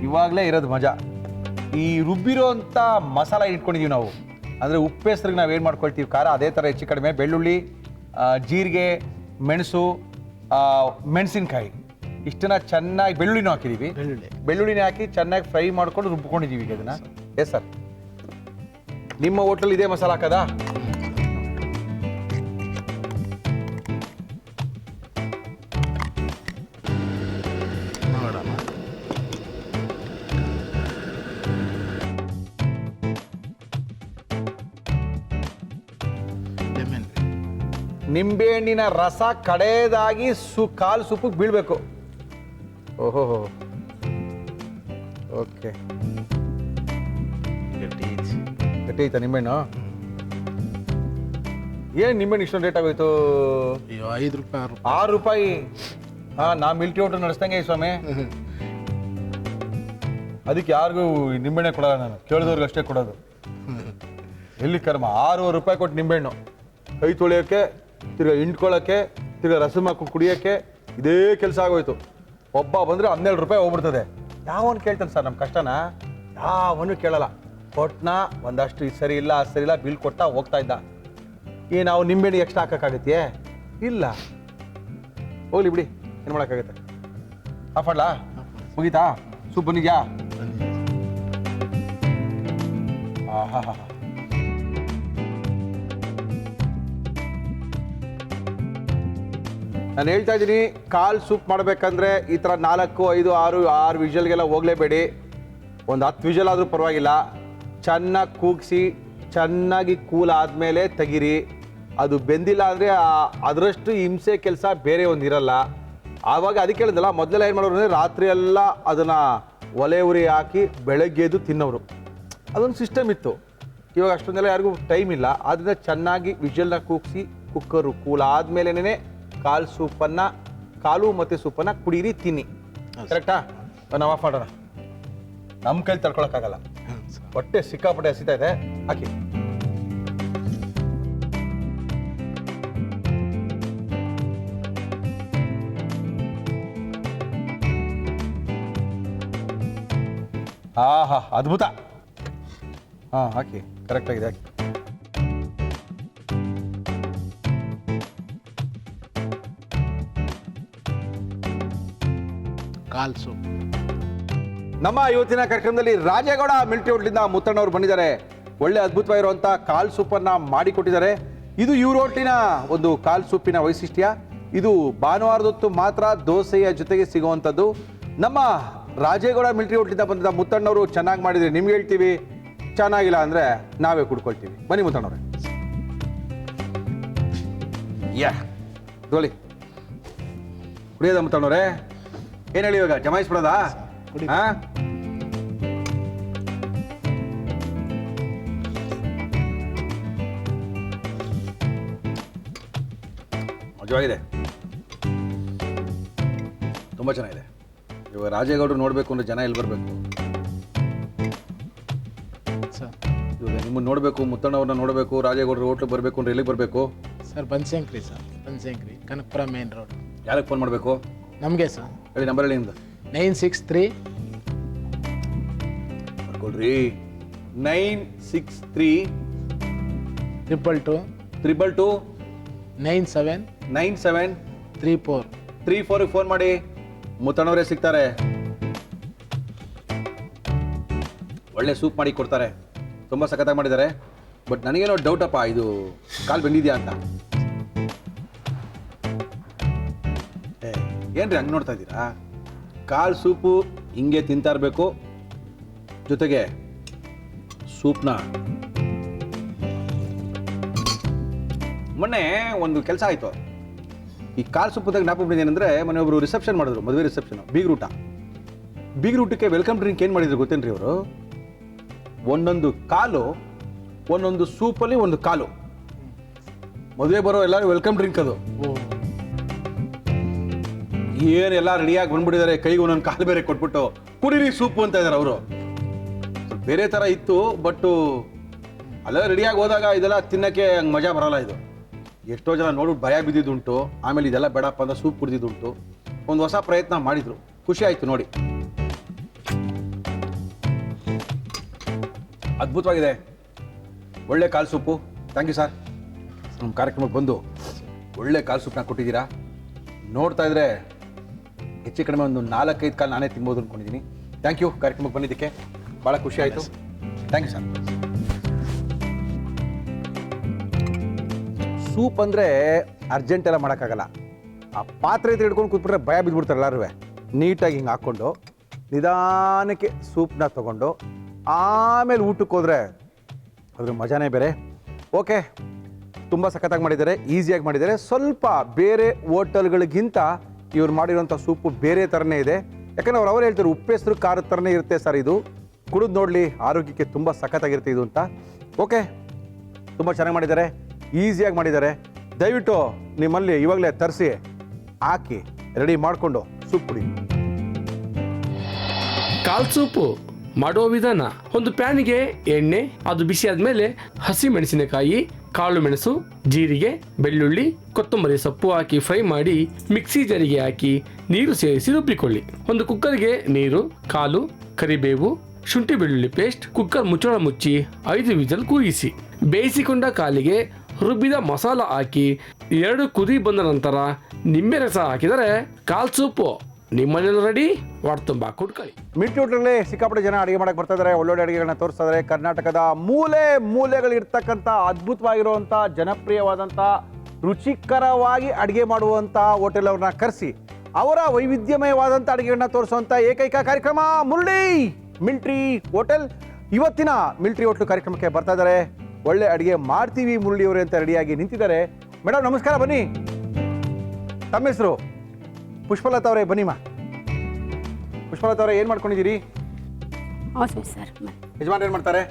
ಇವಾಗಲೇ ಇರೋದು ಮಜಾ. ಈ ರುಬ್ಬಿರೋ ಅಂಥ ಮಸಾಲ ಇಟ್ಕೊಂಡಿದ್ದೀವಿ ನಾವು. ಅಂದರೆ ಉಪ್ಪೆಸ್ರಿಗೆ ನಾವು ಏನು ಮಾಡ್ಕೊಳ್ತೀವಿ ಖಾರ, ಅದೇ ಥರ ಹೆಚ್ಚು ಕಡಿಮೆ ಬೆಳ್ಳುಳ್ಳಿ, ಜೀರಿಗೆ, ಮೆಣಸು, ಮೆಣಸಿನ್ಕಾಯಿ ಇಷ್ಟನ್ನ ಚೆನ್ನಾಗಿ, ಬೆಳ್ಳುಳ್ಳಿನೂ ಹಾಕಿದ್ದೀವಿ. ಬೆಳ್ಳುಳ್ಳಿನೇ ಹಾಕಿ ಚೆನ್ನಾಗಿ ಫ್ರೈ ಮಾಡ್ಕೊಂಡು ರುಬ್ಕೊಂಡಿದ್ದೀವಿ ಈಗ ಇದನ್ನು. Yes sir. ನಿಮ್ಮ ಹೋಟ್ಲಲ್ಲಿ ಇದೇ ಮಸಾಲ ಹಾಕೋದಾ? ನಿಂಬೆಹಣ್ಣಿನ ರಸ ಕಡೆಯದಾಗಿ ಕಾಲು ಸೂಪಿಗೆ ಬೀಳಬೇಕು. ಓಹೋ, ಓಕೆ. ಗಟ್ಟಿ ಐತಾ ನಿಂಬೆಹಣ್ಣು? ಏನು ನಿಂಬೆಹಣ್ಣು ಇಷ್ಟೊಂದು ರೇಟ್ ಆಗೋಯ್ತು? 5 ರೂಪಾಯಿ 6 ರೂಪಾಯಿ. ಹಾಂ, ನಾ ಮಿಲ್ಟಿ ಹೋಟೆಲ್ ನಡೆಸ್ದಂಗೆ ಸ್ವಾಮಿ. ಅದಕ್ಕೆ ಯಾರಿಗೂ ನಿಂಬೆಹಣ್ಣೆ ಕೊಡಲ್ಲ ನಾನು, ಕೇಳಿದವ್ರಿಗೆ ಅಷ್ಟೇ ಕೊಡೋದು. ಎಲ್ಲಿ ಕರ್ಮ, 6 ರೂಪಾಯಿ ಕೊಟ್ಟು ನಿಂಬೆಹಣ್ಣು ಕೈ ತೊಳೆಯೋಕ್ಕೆ, ತಿರ್ಗಾ ಹಿಂಡ್ಕೊಳ್ಳೋಕ್ಕೆ, ತಿರ್ಗಾ ರಸಮ್ ಹಾಕಿ ಕುಡಿಯೋಕ್ಕೆ, ಇದೇ ಕೆಲಸ ಆಗೋಯ್ತು. ಒಬ್ಬ ಬಂದರೆ 12 ರೂಪಾಯಿ ಹೋಗ್ಬಿಡ್ತದೆ. ಯಾವನು ಕೇಳ್ತಾನೆ ಸರ್ ನಮ್ಮ ಕಷ್ಟನ? ಯಾವನು ಕೇಳಲ್ಲ. ಕೊಟ್ಟನ ಒಂದಷ್ಟು ಇದು ಸರಿ ಇಲ್ಲ, ಅದು ಸರಿ ಇಲ್ಲ, ಬಿಲ್ ಕೊಟ್ಟ ಹೋಗ್ತಾ ಇದ್ದ. ಈ ನಾವು ನಿಂಬೆಹಣ್ಣು ಎಕ್ಸ್ಟ್ರಾ ಹಾಕೋಕ್ಕಾಗತ್ತೆ? ಇಲ್ಲ. ಹೋಗ್ಲಿ ಬಿಡಿ, ಏನು ಮಾಡೋಕ್ಕಾಗತ್ತೆ. ಆಫಡ್ಲಾ? ಮುಗೀತಾ? ಸೂಪ್ ಬಂದಿದ್ಯಾ? ಹಾ. ನಾನು ಹೇಳ್ತಾ ಇದ್ದೀನಿ, ಕಾಲು ಸೂಪ್ ಮಾಡಬೇಕಂದ್ರೆ ಈ ಥರ 4, 5, 6 ವಿಷಲ್ಗೆಲ್ಲ ಹೋಗಲೇಬೇಡಿ. ಒಂದು 10 ವಿಷಲ್ ಆದರೂ ಪರವಾಗಿಲ್ಲ. ಚೆನ್ನಾಗಿ ಕೂಗಿಸಿ ಚೆನ್ನಾಗಿ ಕೂಲ್ ಆದಮೇಲೆ ತೆಗೀರಿ. ಅದು ಬೆಂದಿಲ್ಲ ಅಂದರೆ ಅದರಷ್ಟು ಹಿಂಸೆ ಕೆಲಸ ಬೇರೆ ಒಂದು ಇರಲ್ಲ. ಆವಾಗ ಅದಕ್ಕೆ ಹೇಳಿದಲ್ಲ, ಮೊದಲೆಲ್ಲ ಏನು ಮಾಡೋರು ಅಂದರೆ ರಾತ್ರಿ ಎಲ್ಲ ಅದನ್ನು ಒಲೆ ಉರಿ ಹಾಕಿ ಬೆಳಗ್ಗೆ ಎದ್ದು ತಿನ್ನೋರು. ಅದೊಂದು ಸಿಸ್ಟಮ್ ಇತ್ತು. ಇವಾಗ ಅಷ್ಟೊಂದೆಲ್ಲ ಯಾರಿಗೂ ಟೈಮ್ ಇಲ್ಲ. ಆದ್ದರಿಂದ ಚೆನ್ನಾಗಿ ವಿಷಲ್ನ ಕೂಗಿಸಿ ಕುಕ್ಕರು ಕೂಲ್ ಆದಮೇಲೆ ಕಾಲು ಮತ್ತು ಸೂಪನ್ನು ಕುಡೀರಿ, ತಿನ್ನಿ. ಕರೆಕ್ಟಾ? ನಾವು ಆಫ್ ಮಾಡೋಣ. ನಮ್ಮ ಕೈಲಿ ತಡ್ಕೊಳಕ್ಕಾಗಲ್ಲ. ಹೊಟ್ಟೆ ಸಿಕ್ಕಾಪಟ್ಟೆ ಹಸಿತಾ ಇದೆ, ಹಾಕಿ. ಆಹಾ, ಅದ್ಭುತ. ಹಾಂ, ಹಾಕಿ, ಕರೆಕ್ಟಾಗಿದೆ, ಹಾಕಿ. ಕಾಲ್ ಸೂಪ್. ನಮ್ಮ ಇವತ್ತಿನ ಕಾರ್ಯಕ್ರಮದಲ್ಲಿ ರಾಜೇಗೌಡ ಮಿಲಿಟರಿ ಹೋಟ್ಲಿಂದ ಮುತ್ತಣ್ಣವ್ರು ಬಂದಿದ್ದಾರೆ. ಒಳ್ಳೆ ಅದ್ಭುತವಾಗಿರುವಂಥ ಕಾಲ್ ಸೂಪನ್ನು ಮಾಡಿಕೊಟ್ಟಿದ್ದಾರೆ. ಇದು ಇವ್ರ ಹೋಟ್ಲಿನ ಒಂದು ಕಾಲ್ ಸೂಪಿನ ವೈಶಿಷ್ಟ್ಯ. ಇದು ಭಾನುವಾರದೊತ್ತು ಮಾತ್ರ ದೋಸೆಯ ಜೊತೆಗೆ ಸಿಗುವಂಥದ್ದು. ನಮ್ಮ ರಾಜೇಗೌಡ ಮಿಲಿಟರಿ ಹೋಟ್ಲಿಂದ ಬಂದಿದ್ದ ಮುತ್ತಣ್ಣವರು ಚೆನ್ನಾಗಿ ಮಾಡಿದ್ರೆ ನಿಮ್ಗೆ ಹೇಳ್ತೀವಿ, ಚೆನ್ನಾಗಿಲ್ಲ ಅಂದರೆ ನಾವೇ ಕುಡ್ಕೊಳ್ತೀವಿ. ಬನ್ನಿ ಮುತ್ತಣ್ಣವ್ರೆ. ದೋಳಿ ಕುಡಿಯೋದ ಮುತ್ತಣ್ಣವ್ರೆ? ಏನು ಹೇಳಿ ಇವಾಗ, ಜಮಾಯಿಸ್ಬಿಡೋದಾ? ಹಾಂ, ಮಜವಾಗಿದೆ, ತುಂಬ ಚೆನ್ನಾಗಿದೆ. ಇವಾಗ ರಾಜೇಗೌಡರು ನೋಡಬೇಕು ಅಂದರೆ ಜನ ಎಲ್ಲಿ ಬರಬೇಕು? ಸರ್ ಇವಾಗ ನಿಮ್ಮನ್ನು ನೋಡಬೇಕು, ಮುತ್ತಣ್ಣವ್ರನ್ನ ನೋಡಬೇಕು, ರಾಜೇಗೌಡರು ಹೋಟ್ಲಿಗೆ ಬರಬೇಕು ಅಂದರೆ ಎಲ್ಲಿಗೆ ಬರಬೇಕು? Sir Banashankari, sir Banashankari, Kanakapura main road. ಯಾರಿಗೆ ಫೋನ್ ಮಾಡಬೇಕು ನಮಗೆ ಸರ್ ಹೇಳಿ, ನಂಬರ್ ಹೇಳಿ ನಿಮ್ದು. 963 ಬರ್ಕೊಳ್ರಿ. 963 222 222 97 97 34. 34ಗೆ ಫೋನ್ ಮಾಡಿ, ಮುತ್ತಣ್ಣವರೇ ಸಿಗ್ತಾರೆ. ಒಳ್ಳೆ ಸೂಪ್ ಮಾಡಿ ಕೊಡ್ತಾರೆ, ತುಂಬ ಸಖತ್ತಾಗಿ ಮಾಡಿದ್ದಾರೆ. ಬಟ್ ನನಗೇನೋ ಡೌಟಪ್ಪ, ಇದು ಕಾಲು ಬೆಂದಿದೆಯಾ ಅಂತ. ಏನ್ರಿ ಹಂಗೆ ನೋಡ್ತಾ ಇದ್ದೀರಾ? ಕಾಲು ಸೂಪು ಹಿಂಗೆ ತಿಂತಾ ಇರಬೇಕು, ಜೊತೆಗೆ ಸೂಪ್ನ. ಮೊನ್ನೆ ಒಂದು ಕೆಲಸ ಆಯಿತು. ಈ ಕಾಲು ಸೂಪದಾಗ ಜ್ಞಾಪಕ ಬಂದಿದೆ ಏನಂದರೆ, ಮೊನ್ನೆ ಒಬ್ಬರು ರಿಸೆಪ್ಷನ್ ಮಾಡಿದ್ರು, ಮದುವೆ ರಿಸೆಪ್ಷನ್, ಬೀಗ್ರೂಟ. ಬೀಗ್ರೂಟಕ್ಕೆ ವೆಲ್ಕಮ್ ಡ್ರಿಂಕ್ ಏನು ಮಾಡಿದ್ರು ಗೊತ್ತೇನ್ರಿ ಅವರು? ಒಂದೊಂದು ಕಾಲು, ಒಂದೊಂದು ಸೂಪಲ್ಲಿ ಒಂದು ಕಾಲು. ಮದುವೆ ಬರೋ ಎಲ್ಲರೂ ವೆಲ್ಕಮ್ ಡ್ರಿಂಕ್ ಅದು. ಏನೆಲ್ಲ ರೆಡಿಯಾಗಿ ಬಂದ್ಬಿಟ್ಟಿದ್ದಾರೆ, ಕೈಗೆ ಒಂದೊಂದು ಕಾಲು ಬೇರೆ ಕೊಟ್ಬಿಟ್ಟು ಕುಡೀರಿ ಸೂಪು ಅಂತ ಇದ್ದಾರೆ ಅವರು. ಬೇರೆ ಥರ ಇತ್ತು, ಬಟ್ಟು ಅಲ್ಲೆಲ್ಲ ರೆಡಿಯಾಗಿ ಹೋದಾಗ ಇದೆಲ್ಲ ತಿನ್ನಕ್ಕೆ ಹಂಗೆ ಮಜಾ ಬರಲ್ಲ. ಇದು ಎಷ್ಟೋ ಜನ ನೋಡ್ಬಿಟ್ಟು ಭಯ ಬಿದ್ದಿದ್ದುಂಟು, ಆಮೇಲೆ ಇದೆಲ್ಲ ಬೇಡಪ್ಪ ಅಂತ ಸೂಪ್ ಕುಡಿದಿದ್ದುಂಟು. ಒಂದು ಹೊಸ ಪ್ರಯತ್ನ ಮಾಡಿದ್ರು, ಖುಷಿ ಆಯಿತು ನೋಡಿ. ಅದ್ಭುತವಾಗಿದೆ, ಒಳ್ಳೆ ಕಾಲು ಸೂಪು. ಥ್ಯಾಂಕ್ ಯು ಸರ್, ನಮ್ಮ ಕಾರ್ಯಕ್ರಮಕ್ಕೆ ಬಂದು ಒಳ್ಳೆ ಕಾಲು ಸೂಪ್ನ ಕೊಟ್ಟಿದ್ದೀರಾ. ನೋಡ್ತಾ ಇದ್ರೆ ಹೆಚ್ಚು ಕಡಿಮೆ ಒಂದು 4-5 ಕಾಲು ನಾನೇ ತಿನ್ಬೋದು ಅಂದ್ಕೊಂಡಿದ್ದೀನಿ. ಥ್ಯಾಂಕ್ ಯು, ಕಾರ್ಯಕ್ರಮಕ್ಕೆ ಬಂದಿದ್ದಕ್ಕೆ ಭಾಳ ಖುಷಿ ಆಯಿತು. Thank you sir. ಸೂಪ್ ಅಂದರೆ ಅರ್ಜೆಂಟೆಲ್ಲ ಮಾಡೋಕ್ಕಾಗಲ್ಲ. ಆ ಪಾತ್ರೆ ಹಿಡ್ಕೊಂಡು ಕೂತ್ಬಿಟ್ರೆ ಭಯ ಬಿದ್ದುಬಿಡ್ತಾರೆ ಎಲ್ಲರೂ. ನೀಟಾಗಿ ಹಿಂಗೆ ಹಾಕ್ಕೊಂಡು ನಿಧಾನಕ್ಕೆ ಸೂಪ್ನ ತೊಗೊಂಡು ಆಮೇಲೆ ಊಟಕ್ಕೆ ಹೋದರೆ ಅದ್ರ ಮಜಾನೇ ಬೇರೆ. ಓಕೆ, ತುಂಬ ಸಖತ್ತಾಗಿ ಮಾಡಿದ್ದಾರೆ, ಈಸಿಯಾಗಿ ಮಾಡಿದ್ದಾರೆ. ಸ್ವಲ್ಪ ಬೇರೆ ಹೋಟೆಲ್ಗಳಿಗಿಂತ ಇವ್ರು ಮಾಡಿರೋಂಥ ಸೂಪು ಬೇರೆ ಥರನೇ ಇದೆ. ಯಾಕಂದರೆ ಅವ್ರು ಹೇಳ್ತಾರೆ ಉಪ್ಪೆಸರು ಖಾರದ ಥರನೇ ಇರುತ್ತೆ ಸರ್, ಇದು ಕುಡಿದು ನೋಡಲಿ, ಆರೋಗ್ಯಕ್ಕೆ ತುಂಬ ಸಖತ್ತಾಗಿರುತ್ತೆ ಇದು ಅಂತ. ಓಕೆ, ತುಂಬ ಚೆನ್ನಾಗಿ ಮಾಡಿದ್ದಾರೆ, ಈಸಿಯಾಗಿ ಮಾಡಿದ್ದಾರೆ. ದಯವಿಟ್ಟು ನಿಮ್ಮಲ್ಲಿ ಇವಾಗಲೇ ತರಿಸಿ ಹಾಕಿ ರೆಡಿ ಮಾಡಿಕೊಂಡು ಸೂಪ್ ಕುಡಿ. ಕಾಲ್ ಸೂಪು ಮಾಡುವ ವಿಧಾನ: ಒಂದು ಪ್ಯಾನಿಗೆ ಎಣ್ಣೆ, ಅದು ಬಿಸಿ ಆದ್ಮೇಲೆ ಹಸಿ ಮೆಣಸಿನಕಾಯಿ, ಕಾಳು ಮೆಣಸು, ಜೀರಿಗೆ, ಬೆಳ್ಳುಳ್ಳಿ, ಕೊತ್ತಂಬರಿ ಸೊಪ್ಪು ಹಾಕಿ ಫ್ರೈ ಮಾಡಿ ಮಿಕ್ಸಿ ಜಾರಿಗೆ ಹಾಕಿ ನೀರು ಸೇರಿಸಿ ರುಬ್ಬಿಕೊಳ್ಳಿ. ಒಂದು ಕುಕ್ಕರ್ಗೆ ನೀರು, ಕಾಲು, ಕರಿಬೇವು, ಶುಂಠಿ ಬೆಳ್ಳುಳ್ಳಿ ಪೇಸ್ಟ್, ಕುಕ್ಕರ್ ಮುಚ್ಚಳ ಮುಚ್ಚಿ 5 ವಿಜಲ್ ಕೂಗಿಸಿ. ಬೇಯಿಸಿಕೊಂಡ ಕಾಲಿಗೆ ರುಬ್ಬಿದ ಮಸಾಲ ಹಾಕಿ 2 ಕುದಿ ಬಂದ ನಂತರ ನಿಂಬೆ ರಸ ಹಾಕಿದರೆ ಕಾಲ್ ಸೂಪು ನಿಮ್ಮನೇಲಿ ರೆಡಿ. ವಾಟ್ ತುಂಬ ಕುಡ್ಕೊಳ್ಳಿ. ಮಿಲ್ಟ್ರಿ ಹೋಟೆಲಲ್ಲಿ ಸಿಕ್ಕಾಪಟ್ಟೆ ಜನ ಅಡುಗೆ ಮಾಡಕ್ಕೆ ಬರ್ತಾ ಇದ್ದಾರೆ, ಒಳ್ಳೊಳ್ಳೆ ಅಡುಗೆಗಳನ್ನ ತೋರಿಸ್ತಾ ಇದ್ದಾರೆ. ಕರ್ನಾಟಕದ ಮೂಲೆಗಳಿರ್ತಕ್ಕಂಥ ಅದ್ಭುತವಾಗಿರುವಂಥ ಜನಪ್ರಿಯವಾದಂಥ ರುಚಿಕರವಾಗಿ ಅಡುಗೆ ಮಾಡುವಂಥ ಹೋಟೆಲ್ ಅವ್ರನ್ನ ಕರೆಸಿ ಅವರ ವೈವಿಧ್ಯಮಯವಾದಂಥ ಅಡುಗೆಗಳನ್ನ ತೋರಿಸುವಂಥ ಏಕೈಕ ಕಾರ್ಯಕ್ರಮ ಮುರಳಿ ಮಿಲ್ಟ್ರಿ ಹೋಟೆಲ್. ಇವತ್ತಿನ ಮಿಲ್ಟ್ರಿ ಹೋಟ್ಲು ಕಾರ್ಯಕ್ರಮಕ್ಕೆ ಬರ್ತಾ ಇದ್ದಾರೆ. ಒಳ್ಳೆ ಅಡುಗೆ ಮಾಡ್ತೀವಿ ಮುರಳಿಯವರೇ ಅಂತ ರೆಡಿಯಾಗಿ ನಿಂತಿದ್ದಾರೆ. ಮೇಡಮ್ ನಮಸ್ಕಾರ, ಬನ್ನಿ. ತಮ್ಮ ಹೆಸರು? ಪುಷ್ಪಲತಾ ಅವರೇ, ಬನ್ನಿಮ್ಮ. ಪುಷ್ಪಲತಾ ಅವರೇ, ಏನು ಮಾಡ್ಕೊಂಡಿದ್ದೀರಿ? ಹೌದು ಸರ್. ಯಜಮಾನ್ ಏನು ಮಾಡ್ತಾರೆ?